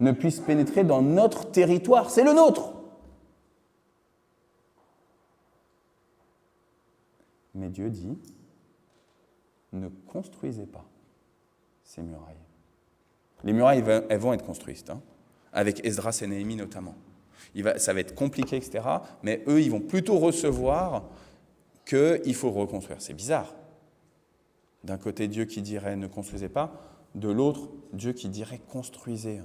ne puissent pénétrer dans notre territoire. C'est le nôtre. Mais Dieu dit, ne construisez pas ces murailles. Les murailles, elles vont être construites, avec Esdras et Néhémie notamment. Ça va être compliqué, etc. Mais eux, ils vont plutôt recevoir qu'il faut reconstruire. C'est bizarre. D'un côté, Dieu qui dirait « ne construisez pas », de l'autre, Dieu qui dirait « construisez ».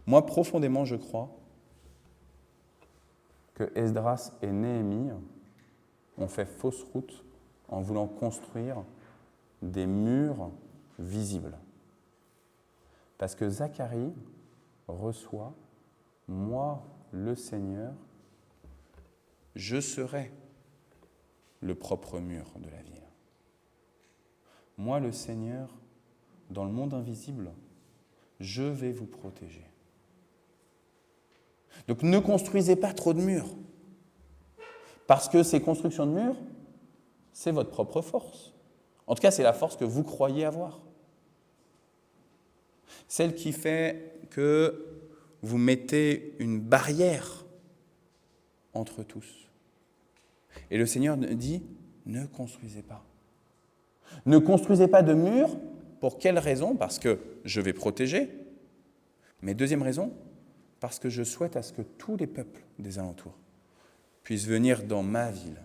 Moi, profondément, je crois que Esdras et Néhémie ont fait fausse route en voulant construire des murs visibles. Parce que Zacharie reçoit « moi, le Seigneur, je serai le propre mur de la ville. Moi, le Seigneur, dans le monde invisible, je vais vous protéger. » Donc ne construisez pas trop de murs. Parce que ces constructions de murs, c'est votre propre force. En tout cas, c'est la force que vous croyez avoir. Celle qui fait que vous mettez une barrière entre tous. Et le Seigneur dit, ne construisez pas. Ne construisez pas de murs. Pour quelle raison ? Parce que je vais protéger. Mais deuxième raison, parce que je souhaite à ce que tous les peuples des alentours puissent venir dans ma ville,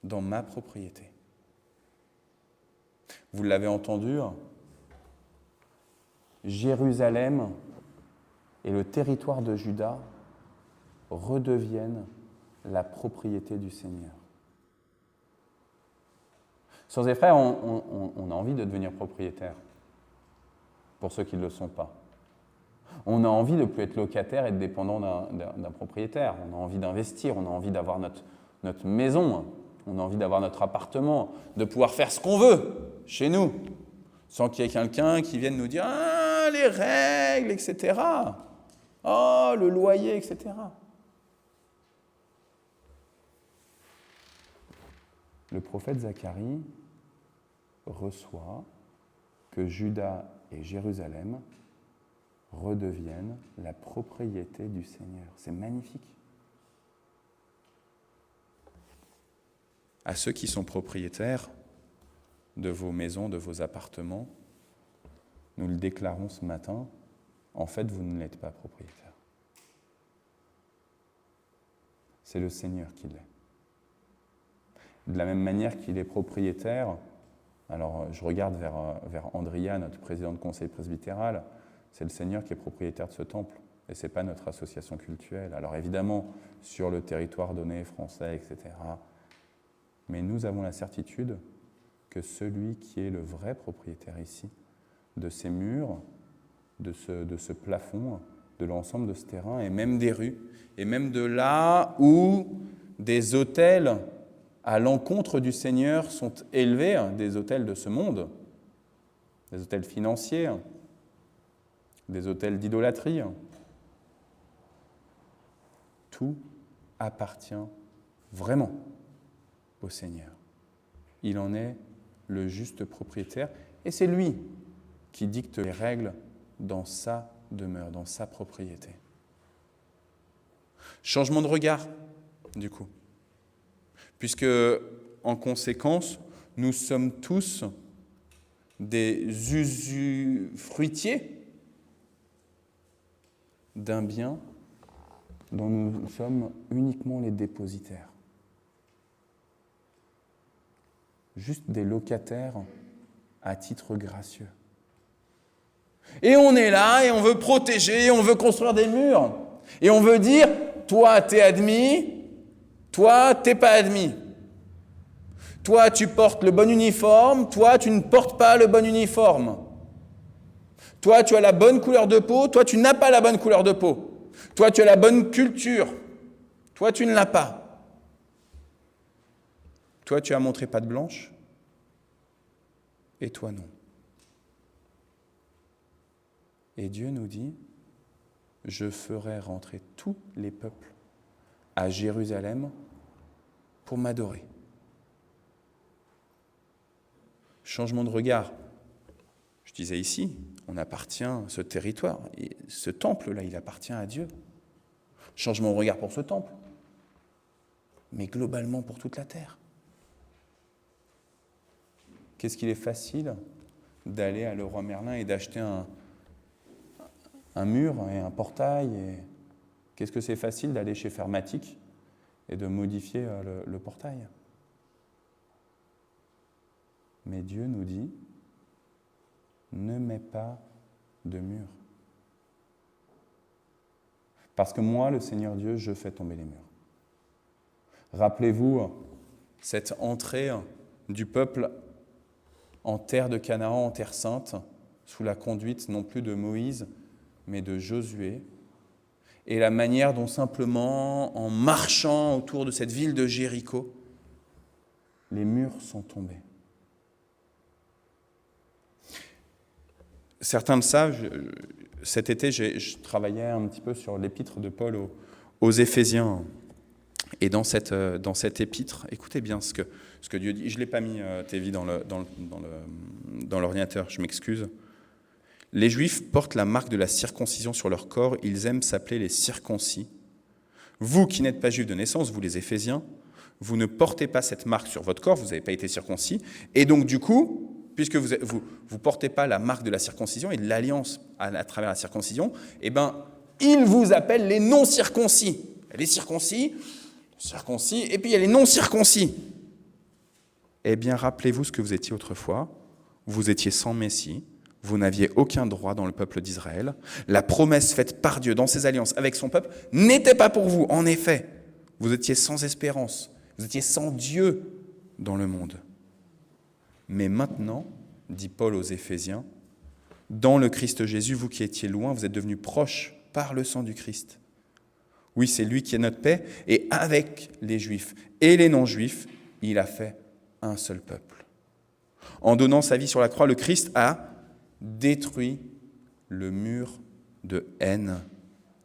dans ma propriété. Vous l'avez entendu, Jérusalem et le territoire de Juda redeviennent la propriété du Seigneur. Sœurs et frères, on a envie de devenir propriétaire, pour ceux qui ne le sont pas. On a envie de ne plus être locataire et être dépendant d'un propriétaire. On a envie d'investir, on a envie d'avoir notre maison, on a envie d'avoir notre appartement, de pouvoir faire ce qu'on veut chez nous, sans qu'il y ait quelqu'un qui vienne nous dire « Ah, les règles, etc. Oh, le loyer, etc. » Le prophète Zacharie reçoit que Juda et Jérusalem redeviennent la propriété du Seigneur. C'est magnifique. À ceux qui sont propriétaires de vos maisons, de vos appartements, nous le déclarons ce matin, en fait, vous ne l'êtes pas propriétaire. C'est le Seigneur qui l'est. De la même manière qu'il est propriétaire, alors je regarde vers Andrea, notre président de conseil presbytéral, c'est le Seigneur qui est propriétaire de ce temple, et ce n'est pas notre association cultuelle. Alors évidemment, sur le territoire donné, français, etc., mais nous avons la certitude que celui qui est le vrai propriétaire ici, de ces murs, de ce plafond, de l'ensemble de ce terrain, et même des rues, et même de là où des autels à l'encontre du Seigneur sont élevés, des autels de ce monde, des autels financiers, des autels d'idolâtrie. Tout appartient vraiment au Seigneur. Il en est le juste propriétaire et c'est lui qui dicte les règles dans sa demeure, dans sa propriété. Changement de regard, du coup. Puisque, en conséquence, nous sommes tous des usufruitiers d'un bien dont nous sommes uniquement les dépositaires. Juste des locataires à titre gracieux. Et on est là et on veut protéger, on veut construire des murs. Et on veut dire, toi, t'es admis, toi, t'es pas admis. Toi, tu portes le bon uniforme, toi, tu ne portes pas le bon uniforme. Toi, tu as la bonne couleur de peau, toi, tu n'as pas la bonne couleur de peau. Toi, tu as la bonne culture, toi, tu ne l'as pas. Toi, tu as montré patte blanche, et toi, non. Et Dieu nous dit, je ferai rentrer tous les peuples à Jérusalem pour m'adorer. Changement de regard. Je disais ici, on appartient à ce territoire, et ce temple-là, il appartient à Dieu. Changement de regard pour ce temple, mais globalement pour toute la terre. Qu'est-ce qu'il est facile d'aller à Leroy Merlin et d'acheter un mur et un portail et qu'est-ce que c'est facile d'aller chez Fermatic et de modifier le portail. Mais Dieu nous dit, ne mets pas de mur. Parce que moi, le Seigneur Dieu, je fais tomber les murs. Rappelez-vous cette entrée du peuple en terre de Canaan, en terre sainte, sous la conduite non plus de Moïse, mais de Josué, et la manière dont simplement, en marchant autour de cette ville de Jéricho, les murs sont tombés. Certains le savent, cet été, je travaillais un petit peu sur l'épître de Paul aux Éphésiens. Et dans cette épître, écoutez bien ce que Dieu dit. Je ne l'ai pas mis, Tévi, dans l'ordinateur, je m'excuse. Les Juifs portent la marque de la circoncision sur leur corps, ils aiment s'appeler les circoncis. Vous qui n'êtes pas Juifs de naissance, vous les Éphésiens, vous ne portez pas cette marque sur votre corps, vous n'avez pas été circoncis. Et donc du coup, puisque vous ne portez pas la marque de la circoncision et de l'alliance à travers la circoncision, eh bien, ils vous appellent les non-circoncis. Les circoncis, et puis il y a les non-circoncis. Eh bien, rappelez-vous ce que vous étiez autrefois. Vous étiez sans Messie, vous n'aviez aucun droit dans le peuple d'Israël. La promesse faite par Dieu dans ses alliances avec son peuple n'était pas pour vous. En effet, vous étiez sans espérance, vous étiez sans Dieu dans le monde. Mais maintenant, dit Paul aux Éphésiens, dans le Christ Jésus, vous qui étiez loin, vous êtes devenus proches par le sang du Christ. Oui, c'est lui qui est notre paix, et avec les Juifs et les non-Juifs, il a fait un seul peuple. En donnant sa vie sur la croix, le Christ a détruit le mur de haine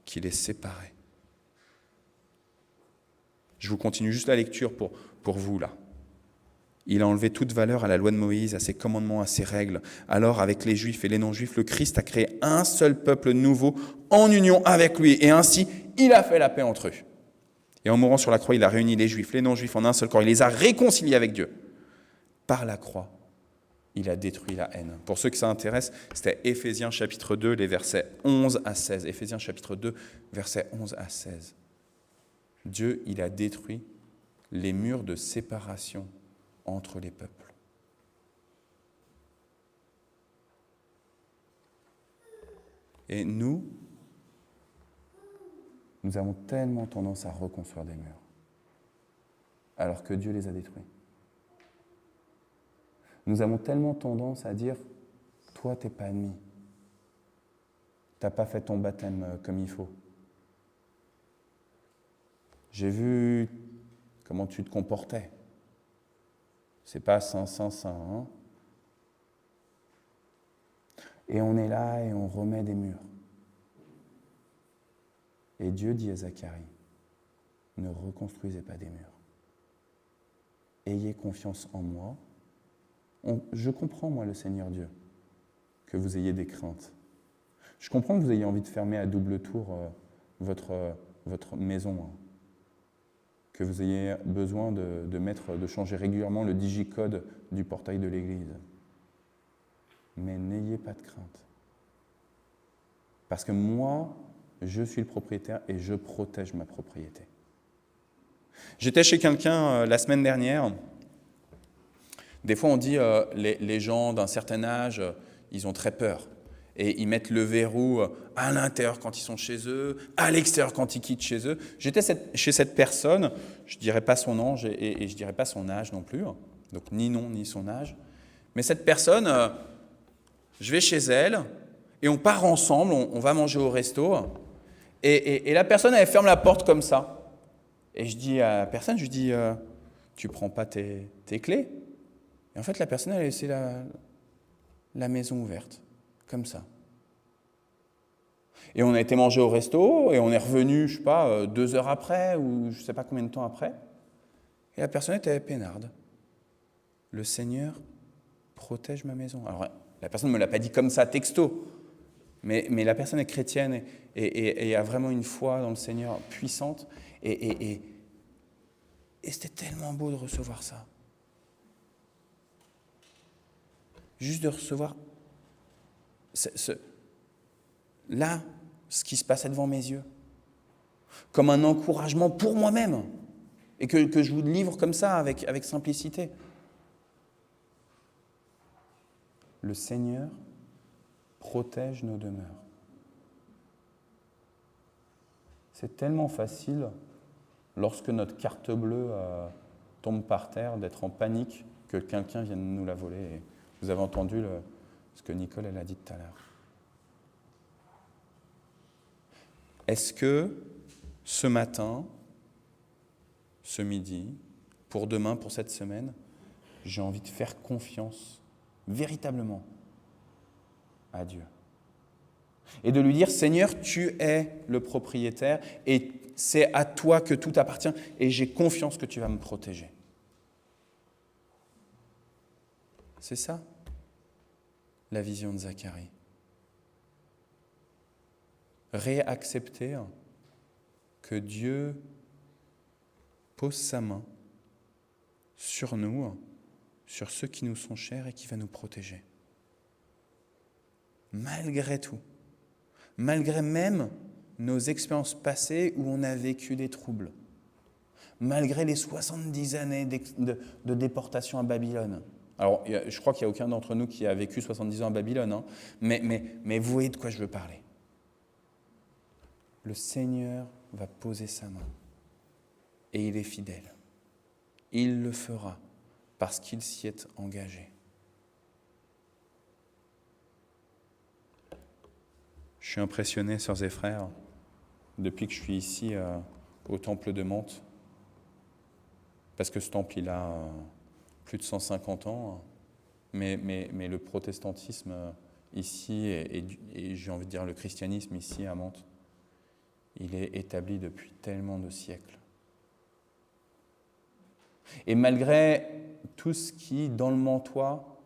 qui les séparait. Je vous continue juste la lecture pour vous, là. Il a enlevé toute valeur à la loi de Moïse, à ses commandements, à ses règles. Alors, avec les Juifs et les non-Juifs, le Christ a créé un seul peuple nouveau en union avec lui. Et ainsi, il a fait la paix entre eux. Et en mourant sur la croix, il a réuni les Juifs, les non-Juifs en un seul corps. Il les a réconciliés avec Dieu. Par la croix, il a détruit la haine. Pour ceux que ça intéresse, c'était Éphésiens chapitre 2, les versets 11 à 16. Éphésiens chapitre 2, versets 11 à 16. Dieu, il a détruit les murs de séparation entre les peuples. Et nous avons tellement tendance à reconstruire des murs, alors que Dieu les a détruits. Nous avons tellement tendance à dire « Toi, t'es pas admis. T'as pas fait ton baptême comme il faut. J'ai vu comment tu te comportais. C'est pas saint, hein ?» Et on est là et on remet des murs. Et Dieu dit à Zacharie, ne reconstruisez pas des murs. Ayez confiance en moi. Je comprends, moi, le Seigneur Dieu, que vous ayez des craintes. Je comprends que vous ayez envie de fermer à double tour votre maison, hein. Que vous ayez besoin de changer régulièrement le digicode du portail de l'église. Mais n'ayez pas de crainte. Parce que moi, je suis le propriétaire et je protège ma propriété. J'étais chez quelqu'un la semaine dernière. Des fois, on dit les gens d'un certain âge, ils ont très peur. Et ils mettent le verrou à l'intérieur quand ils sont chez eux, à l'extérieur quand ils quittent chez eux. J'étais chez cette personne, je ne dirais pas son nom et je ne dirais pas son âge non plus, donc ni nom ni son âge. Mais cette personne, je vais chez elle et on part ensemble, on va manger au resto. Et la personne, elle ferme la porte comme ça. Et je dis à la personne, tu prends pas tes clés? Et en fait, la personne, elle a laissé la maison ouverte. Comme ça. Et on a été manger au resto, et on est revenu, je ne sais pas, 2 heures après, ou je ne sais pas combien de temps après. Et la personne était peinarde. Le Seigneur protège ma maison. Alors, la personne ne me l'a pas dit comme ça, texto, mais la personne est chrétienne et a vraiment une foi dans le Seigneur puissante. Et c'était tellement beau de recevoir ça. Juste de recevoir là, ce qui se passait devant mes yeux, comme un encouragement pour moi-même, et que je vous livre comme ça, avec simplicité. Le Seigneur protège nos demeures. C'est tellement facile, lorsque notre carte bleue tombe par terre, d'être en panique que quelqu'un vienne nous la voler. Et vous avez entendu ce que Nicole elle a dit tout à l'heure. Est-ce que ce matin, ce midi, pour demain, pour cette semaine, j'ai envie de faire confiance véritablement à Dieu et de lui dire, Seigneur, tu es le propriétaire et c'est à toi que tout appartient et j'ai confiance que tu vas me protéger. C'est ça, la vision de Zacharie. Réaccepter que Dieu pose sa main sur nous, sur ceux qui nous sont chers et qui va nous protéger. Malgré tout, malgré même nos expériences passées où on a vécu des troubles, malgré les 70 années de déportation à Babylone. Alors, je crois qu'il n'y a aucun d'entre nous qui a vécu 70 ans à Babylone, hein, mais vous voyez de quoi je veux parler. Le Seigneur va poser sa main et il est fidèle. Il le fera parce qu'il s'y est engagé. Je suis impressionné, sœurs et frères, depuis que je suis ici au temple de Mantes, parce que ce temple, il a plus de 150 ans, mais le protestantisme ici, et j'ai envie de dire le christianisme ici à Mantes, il est établi depuis tellement de siècles. Et malgré tout ce qui, dans le Mantois,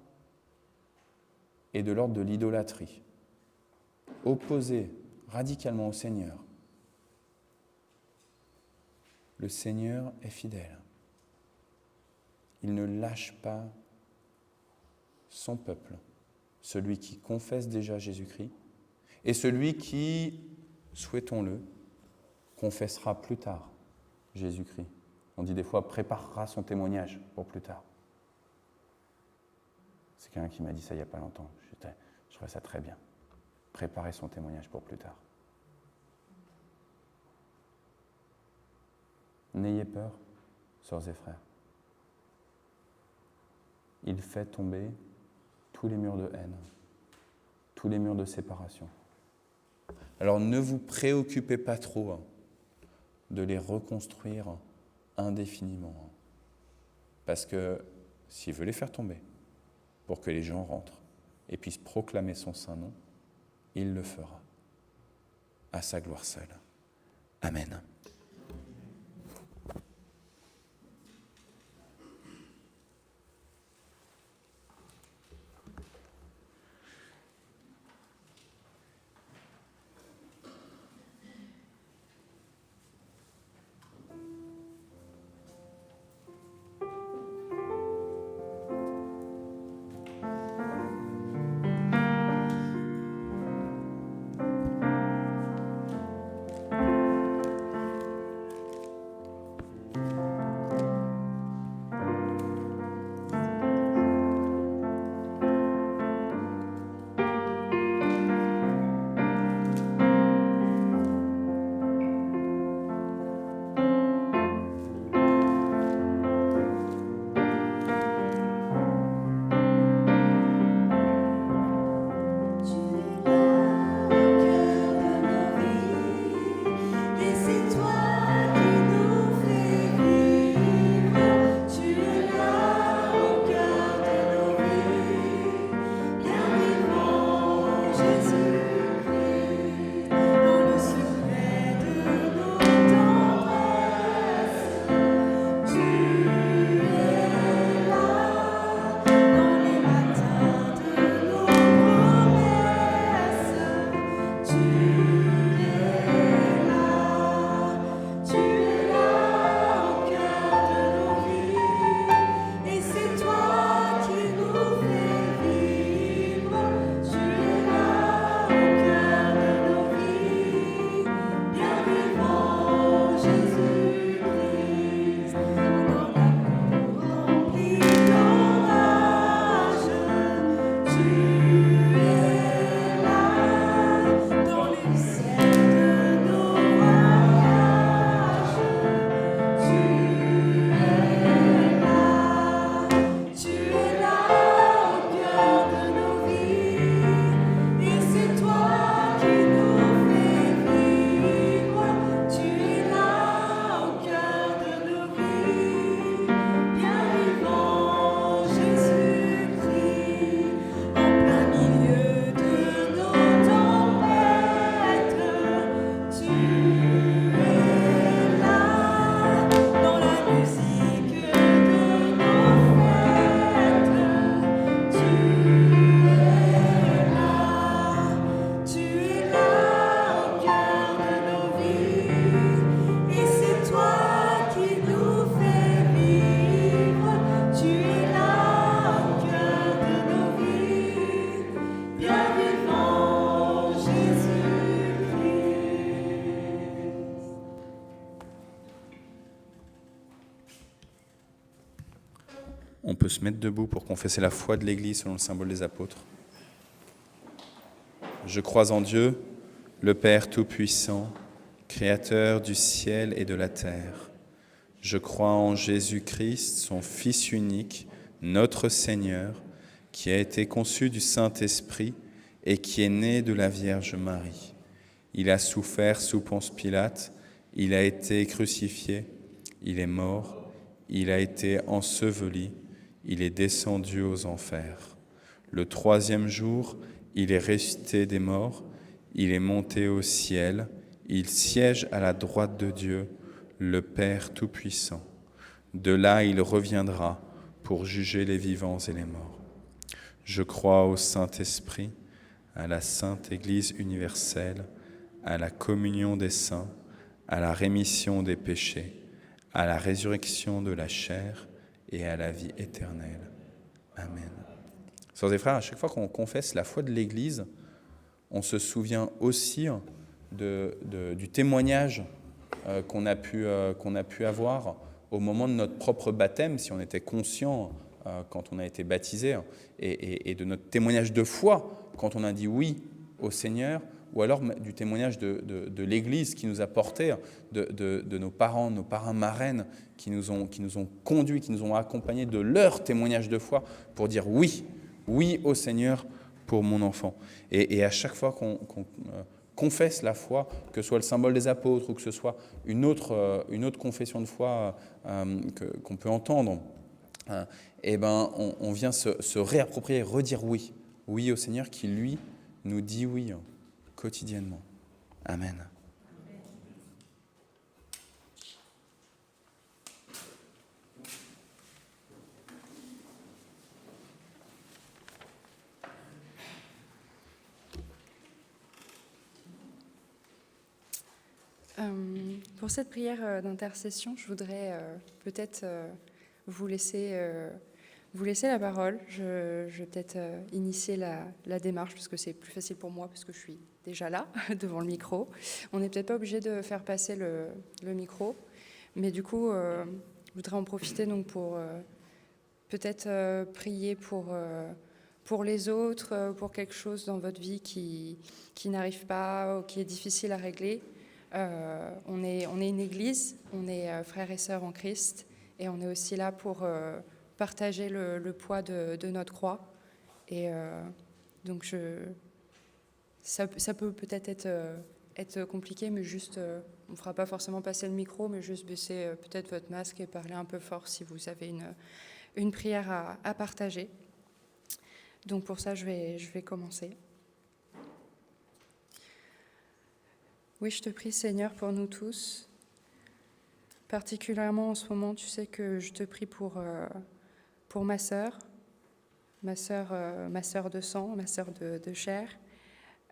est de l'ordre de l'idolâtrie, opposé radicalement au Seigneur, le Seigneur est fidèle. Il ne lâche pas son peuple, celui qui confesse déjà Jésus-Christ et celui qui, souhaitons-le, confessera plus tard Jésus-Christ. On dit des fois, préparera son témoignage pour plus tard. C'est quelqu'un qui m'a dit ça il n'y a pas longtemps. Je trouvais ça très bien. Préparer son témoignage pour plus tard. N'ayez peur, sœurs et frères. Il fait tomber tous les murs de haine, tous les murs de séparation. Alors ne vous préoccupez pas trop de les reconstruire indéfiniment. Parce que s'il veut les faire tomber, pour que les gens rentrent et puissent proclamer son saint nom, il le fera, à sa gloire seule. Amen. On peut se mettre debout pour confesser la foi de l'Église selon le symbole des apôtres. Je crois en Dieu, le Père Tout-Puissant, Créateur du ciel et de la terre. Je crois en Jésus-Christ, son Fils unique, notre Seigneur, qui a été conçu du Saint-Esprit et qui est né de la Vierge Marie. Il a souffert sous Ponce Pilate, il a été crucifié, il est mort, il a été enseveli, il est descendu aux enfers. Le troisième jour, il est ressuscité des morts, il est monté au ciel, il siège à la droite de Dieu, le Père Tout-Puissant. De là, il reviendra pour juger les vivants et les morts. Je crois au Saint-Esprit, à la Sainte Église universelle, à la communion des saints, à la rémission des péchés, à la résurrection de la chair et à la vie éternelle. Amen. Sœurs et frères, à chaque fois qu'on confesse la foi de l'Église, on se souvient aussi du témoignage qu'on a pu avoir au moment de notre propre baptême, si on était conscient quand on a été baptisé, et de notre témoignage de foi quand on a dit oui au Seigneur, ou alors du témoignage de l'Église qui nous a portés, de nos parents marraines qui nous ont conduits, qui nous ont accompagnés de leur témoignage de foi pour dire oui au Seigneur pour mon enfant. Et à chaque fois qu'on confesse la foi, que ce soit le symbole des apôtres ou que ce soit une autre confession de foi qu'on peut entendre, on vient se réapproprier, redire oui au Seigneur qui, lui, nous dit oui quotidiennement. Amen. Pour cette prière d'intercession, je voudrais peut-être vous laisser la parole. Je vais peut-être initier la démarche, parce que c'est plus facile pour moi, parce que je suis déjà là, devant le micro. On n'est peut-être pas obligé de faire passer le micro, mais du coup, je voudrais en profiter donc pour peut-être prier pour les autres, pour quelque chose dans votre vie qui n'arrive pas, ou qui est difficile à régler. On est une église, on est frères et sœurs en Christ, et on est aussi là pour partager le poids de notre croix. Et donc ça peut peut-être être compliqué, mais juste, on ne fera pas forcément passer le micro, mais juste baisser peut-être votre masque et parler un peu fort si vous avez une prière à partager. Donc pour ça, je vais commencer. Oui, je te prie, Seigneur, pour nous tous. Particulièrement en ce moment, tu sais que je te prie pour ma sœur de sang, ma sœur de chair.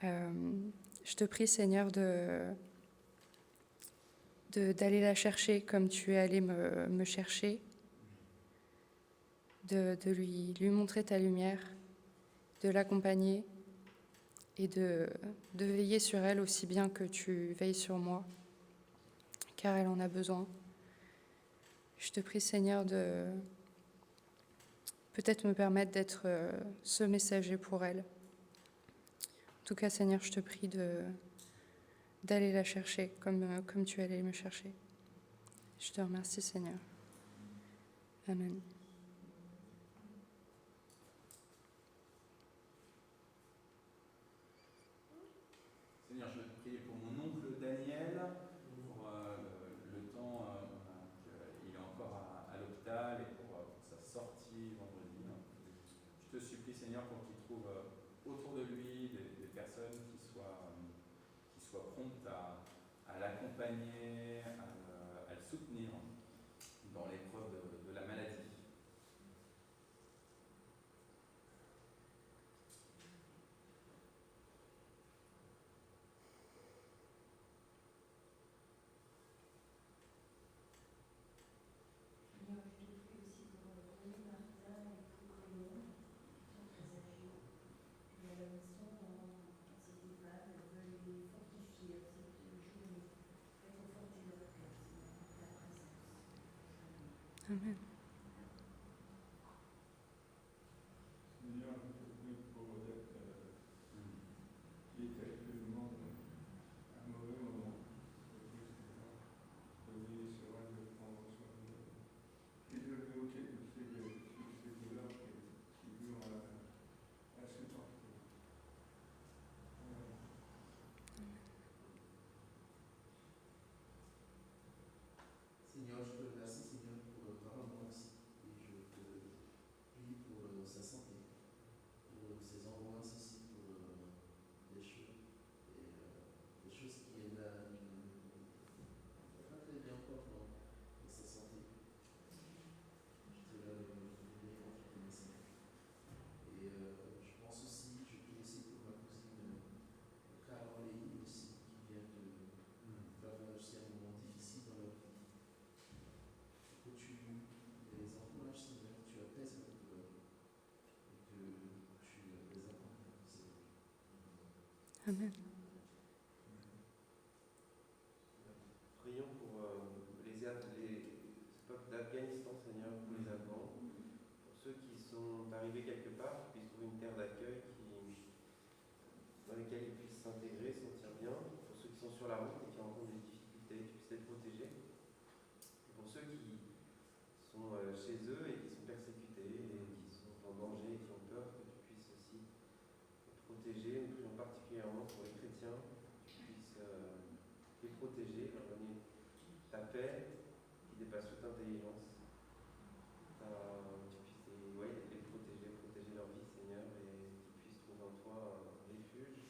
Je te prie, Seigneur, d'aller la chercher comme tu es allé me chercher, de lui montrer ta lumière, de l'accompagner et de veiller sur elle aussi bien que tu veilles sur moi, car elle en a besoin. Je te prie, Seigneur, de peut-être me permettre d'être ce messager pour elle. En tout cas, Seigneur, je te prie d'aller la chercher comme tu allais me chercher. Je te remercie, Seigneur. Amen. Seigneur, je veux te prier pour mon oncle Daniel, pour le temps qu'il est encore à l'hôpital et pour sa sortie vendredi. Je te supplie, Seigneur, pour qu'il trouve autour de lui des personnes qui soient promptes à l'accompagner, à le soutenir dans l'épreuve de la maladie. Amen. Seigneur, je te prie pour Odette, qui est actuellement un mauvais moment. Je dis, c'est vrai de prendre soin d'elle. Et de lui ôter toutes ces douleurs qui durent à supporter. Amen. Prions pour ce peuple d'Afghanistan, Seigneur, pour les Afghans, pour ceux qui sont arrivés quelque part, qui puissent trouver une terre d'accueil dans laquelle ils puissent s'intégrer, se sentir bien, pour ceux qui sont sur la route et qui rencontrent des difficultés, tu puisses les protéger, et pour ceux qui sont chez eux et qui sont persécutés et qui sont en danger et qui ont peur, que tu puisses aussi les protéger. Nous prions particulièrement pour les chrétiens, que tu puisses les protéger, leur donner ta paix qui dépasse toute intelligence. Tu puisses les protéger leur vie, Seigneur, et qu'ils puissent trouver en toi un refuge,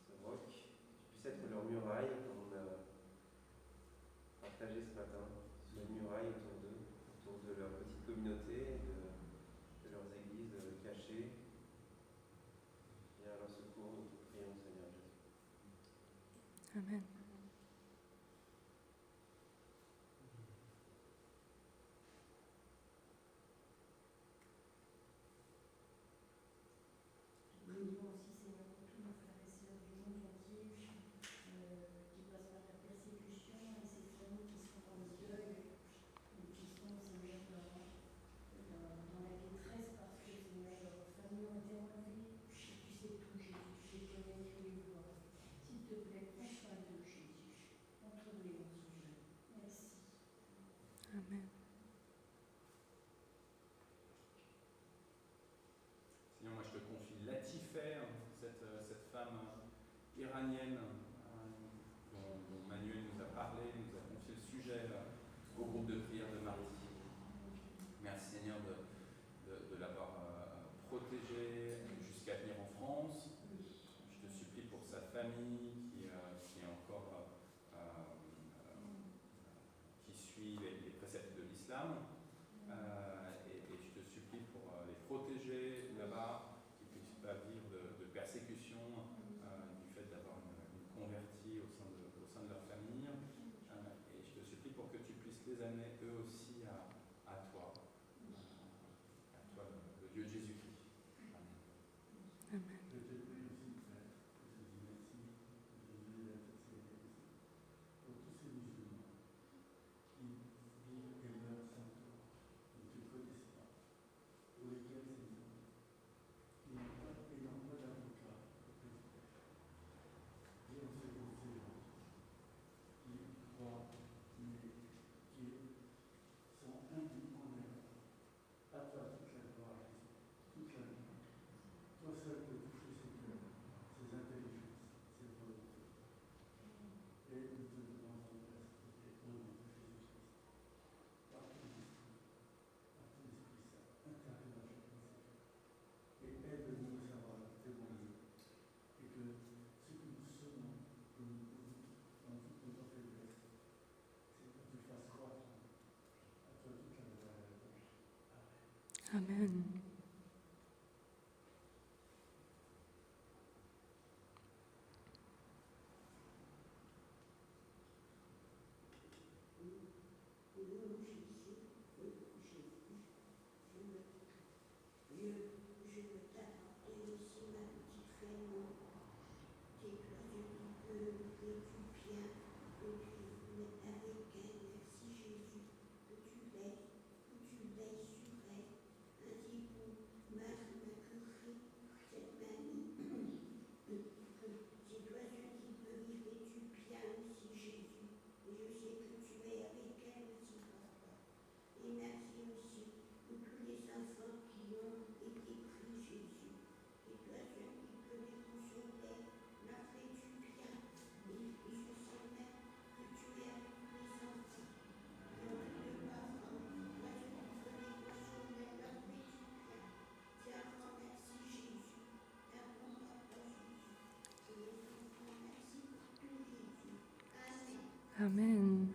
ce roc, que tu puisses être leur muraille, comme on a partagé ce matin, une muraille autour de leur petite communauté, de leurs églises cachées. Viens à leur secours, nous te prions, Seigneur Jésus. Amen. Bénis-moi aussi, Seigneur, pour tous nos frères et sœurs du monde entier qui passent par la persécution et ces familles qui sont dans le deuil et qui sont, Seigneur, dans la détresse parce que, Seigneur, leurs familles ont été enlevées. Tu sais tout, Jésus, tu les connais, tu les vois. S'il te plaît, prends soin d'eux, Jésus. Entoure-les en ce jour. Merci. Amen. Seigneur, moi je te confie Latifeh, cette femme iranienne dont Manuel nous a parlé, nous a confié le sujet au groupe de prière de mardi. Merci Seigneur de l'avoir protégée jusqu'à venir en France. Je te supplie pour sa famille qui est encore qui suit les préceptes de l'islam. Et je te supplie pour les protéger là-bas, qu'ils ne puissent pas vivre de persécution du fait d'avoir une convertie au sein de leur famille. Et je te supplie pour que tu puisses les amener eux aussi à toi, le Dieu de Jésus-Christ. Amen. Amen. Je te prie aussi, Père, je te dis merci, Jésus, pour tous ces musulmans qui vivent et meurent sans toi, qui ne te connaissent pas, pour lesquels, Seigneur, ils n'ont pas d'avocat auprès du Père. Viens en secourir ces gens qui croient, mais qui sont induits en erreur. À toi toute la gloire, Jésus, toute la gloire. Toi seul peux toucher ces cœurs, ces intelligences, ces volontés. Et nous te demandons de rester au nom de Jésus-Christ. Par ton Esprit Saint, interviens dans chacun de ces cœurs. Et aide-nous à savoir témoigner. Et que ce que nous semons dans toute notre faiblesse, c'est que tu fasses croître. À toi toute la gloire et la gloire. Amen. Amen. Amen.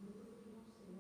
Nous te prions, Seigneur,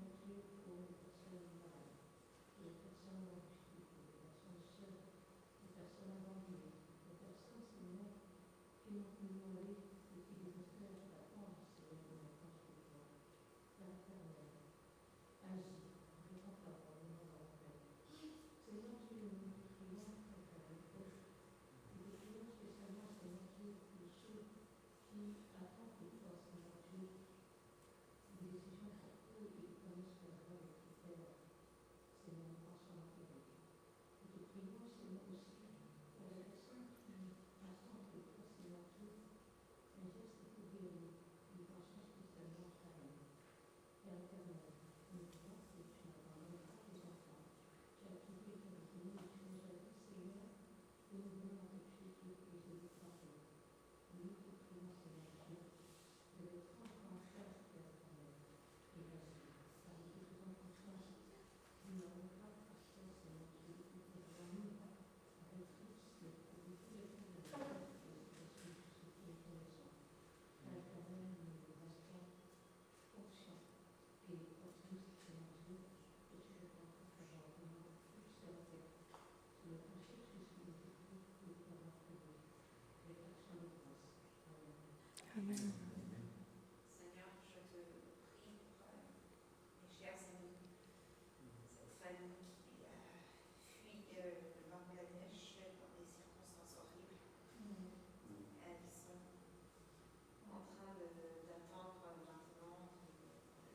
Amen. Seigneur, je te prie pour mes chers amis, cette famille qui fuit le Bangladesh dans des circonstances horribles. Elles sont en train d'attendre maintenant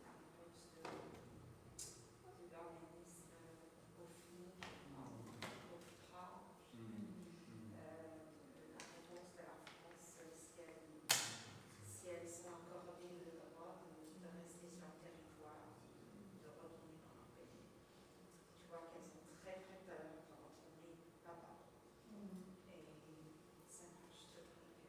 la réponse de l'organisme OFNI au Pitra, la réponse de la France si elles sont accordées le droit de rester sur le territoire, de retourner dans leur pays. Tu vois qu'elles ont très très peur de retourner là-bas. Et Seigneur, je te prie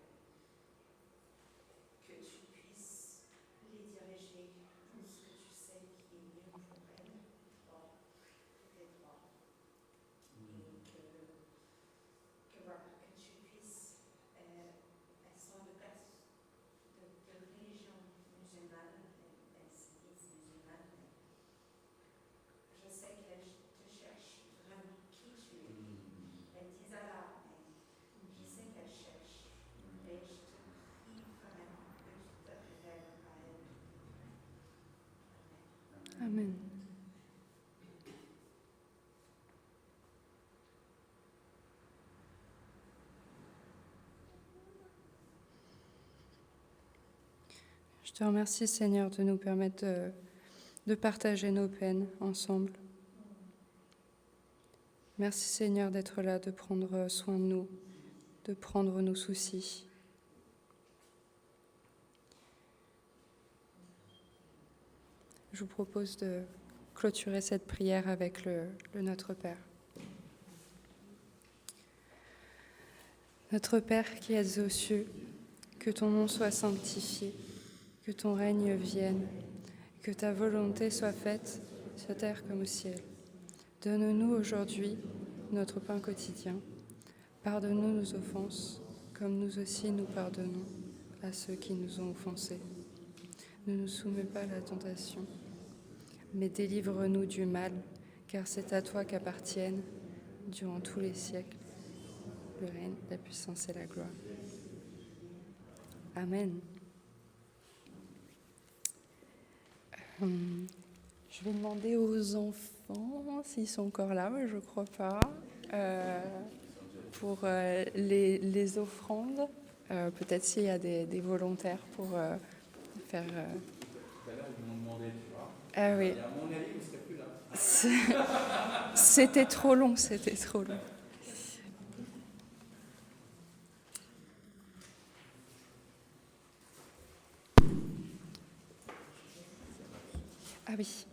que tu puisses les diriger dans ce que tu sais qui est mieux pour elles, dans tes droits. Et que voilà, que tu puisses, elles sont de religion musulmane, elles se disent musulmanes. Je sais qu'elles te cherchent vraiment qui tu es. Elles disent Allah, mais je sais qu'elles cherchent. Et je te prie vraiment que tu te révèles à elles. Amen. Je te remercie, Seigneur, de nous permettre de partager nos peines ensemble. Merci, Seigneur, d'être là, de prendre soin de nous, de prendre nos soucis. Je vous propose de clôturer cette prière avec le Notre Père. Notre Père qui es aux cieux, que ton nom soit sanctifié, que ton règne vienne, que ta volonté soit faite sur terre comme au ciel. Donne-nous aujourd'hui notre pain quotidien. Pardonne-nous nos offenses, comme nous aussi nous pardonnons à ceux qui nous ont offensés. Ne nous soumets pas à la tentation, mais délivre-nous du mal, car c'est à toi qu'appartiennent, durant tous les siècles, le règne, la puissance et la gloire. Amen. Je vais demander aux enfants s'ils sont encore là, mais je ne crois pas, pour les offrandes. Peut-être s'il y a des volontaires pour faire... Tout à l'heure, ils m'ont demandé, tu vois. Ah oui. Et à mon avis, vous ne serez plus là. C'était trop long, c'était trop long. Ah oui.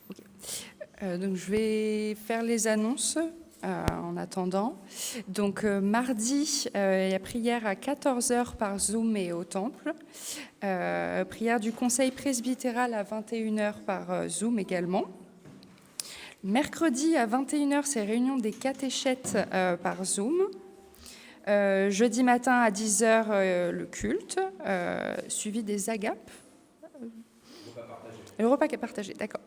Okay. Donc je vais faire les annonces en attendant. Donc mardi, il y a prière à 14h par Zoom et au Temple. Prière du Conseil presbytéral à 21h par Zoom également. Mercredi à 21h, c'est réunion des catéchètes par Zoom. Jeudi matin à 10h, le culte, suivi des agapes. Le repas qui est partagé, d'accord.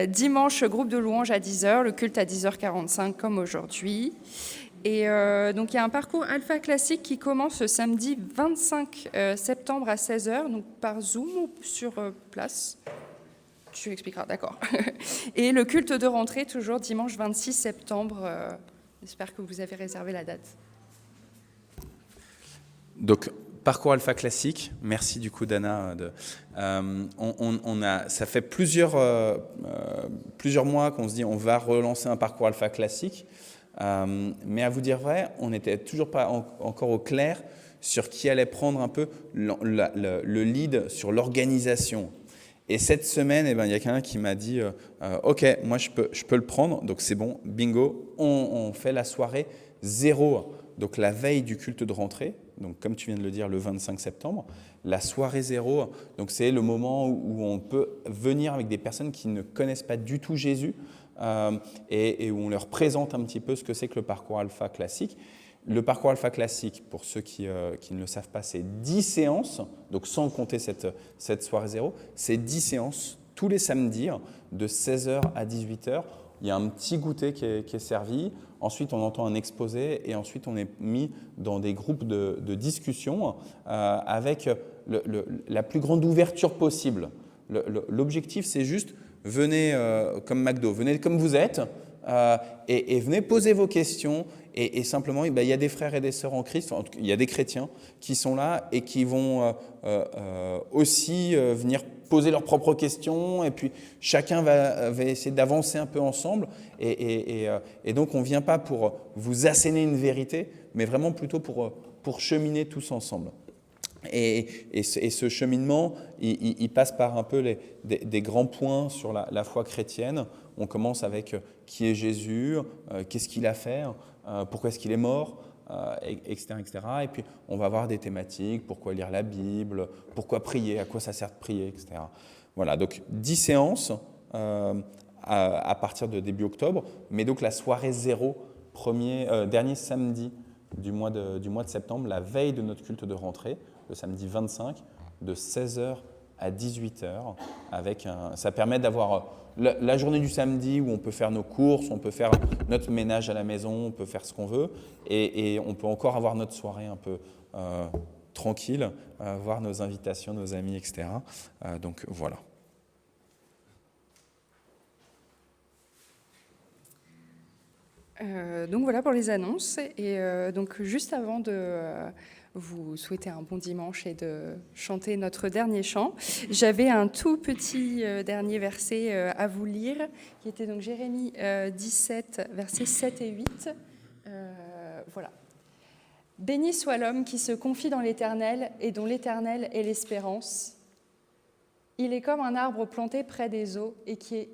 Dimanche, groupe de louanges à 10h, le culte à 10h45 comme aujourd'hui. Et donc il y a un parcours Alpha classique qui commence ce samedi 25 septembre à 16h, donc par Zoom ou sur place. Tu expliqueras, d'accord. Et le culte de rentrée, toujours dimanche 26 septembre. J'espère que vous avez réservé la date. Donc, Parcours Alpha classique. Merci du coup Dana. Ça fait plusieurs mois qu'on se dit on va relancer un parcours Alpha classique. Mais à vous dire vrai, on n'était toujours pas encore au clair sur qui allait prendre un peu le lead sur l'organisation. Et cette semaine, il y a quelqu'un qui m'a dit ok, moi je peux le prendre, donc c'est bon, bingo, on fait la soirée 0, donc la veille du culte de rentrée, donc comme tu viens de le dire, le 25 septembre, la soirée 0, donc c'est le moment où on peut venir avec des personnes qui ne connaissent pas du tout Jésus et où on leur présente un petit peu ce que c'est que le parcours Alpha classique. Le parcours Alpha classique, pour ceux qui ne le savent pas, c'est 10 séances, donc sans compter cette soirée 0, c'est 10 séances tous les samedis de 16h à 18h. Il y a un petit goûter qui est servi, ensuite on entend un exposé et ensuite on est mis dans des groupes de discussion avec la plus grande ouverture possible. L'objectif, c'est juste, venez comme McDo, venez comme vous êtes et venez poser vos questions. Et simplement, il y a des frères et des sœurs en Christ, il y a des chrétiens qui sont là et qui vont aussi venir poser leurs propres questions. Et puis, chacun va essayer d'avancer un peu ensemble. Et donc, on ne vient pas pour vous asséner une vérité, mais vraiment plutôt pour cheminer tous ensemble. Et ce cheminement, il passe par un peu des grands points sur la foi chrétienne. On commence avec qui est Jésus, qu'est-ce qu'il a fait, pourquoi est-ce qu'il est mort, etc., etc. Et puis, on va avoir des thématiques, pourquoi lire la Bible, pourquoi prier, à quoi ça sert de prier, etc. Voilà, donc 10 séances à partir de début octobre, mais donc la soirée 0, dernier samedi du mois de septembre, la veille de notre culte de rentrée, le samedi 25, de 16h à 18h. Ça permet d'avoir la journée du samedi où on peut faire nos courses, on peut faire notre ménage à la maison, on peut faire ce qu'on veut, et on peut encore avoir notre soirée un peu tranquille, voir nos invitations, nos amis, etc. Donc voilà. Donc voilà pour les annonces. Et donc juste avant de vous souhaiter un bon dimanche et de chanter notre dernier chant, j'avais un tout petit dernier verset à vous lire, qui était donc Jérémie 17, versets 7 et 8. Voilà. « Béni soit l'homme qui se confie dans l'Éternel et dont l'Éternel est l'espérance. Il est comme un arbre planté près des eaux et qui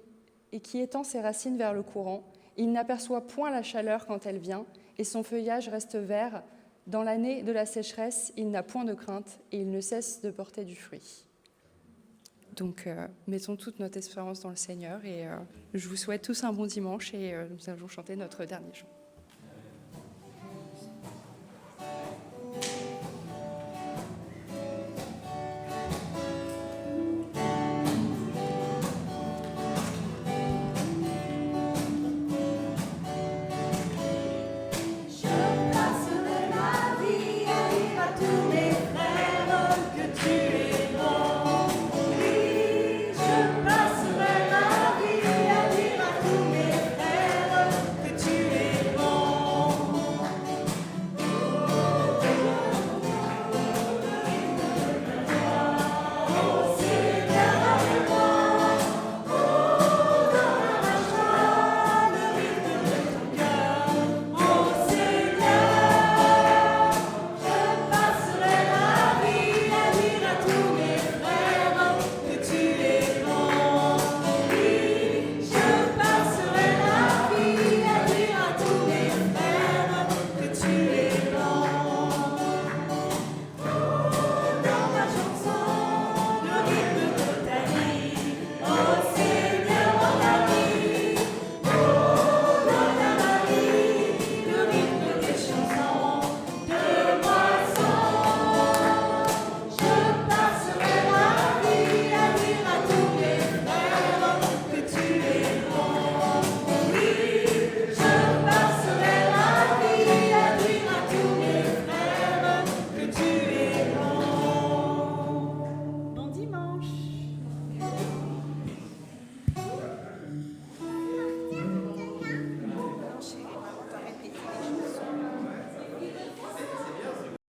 étend ses racines vers le courant. Il n'aperçoit point la chaleur quand elle vient, et son feuillage reste vert. Dans l'année de la sécheresse, il n'a point de crainte, et il ne cesse de porter du fruit. » Donc, mettons toute notre espérance dans le Seigneur, et je vous souhaite tous un bon dimanche, et nous allons chanter notre dernier chant.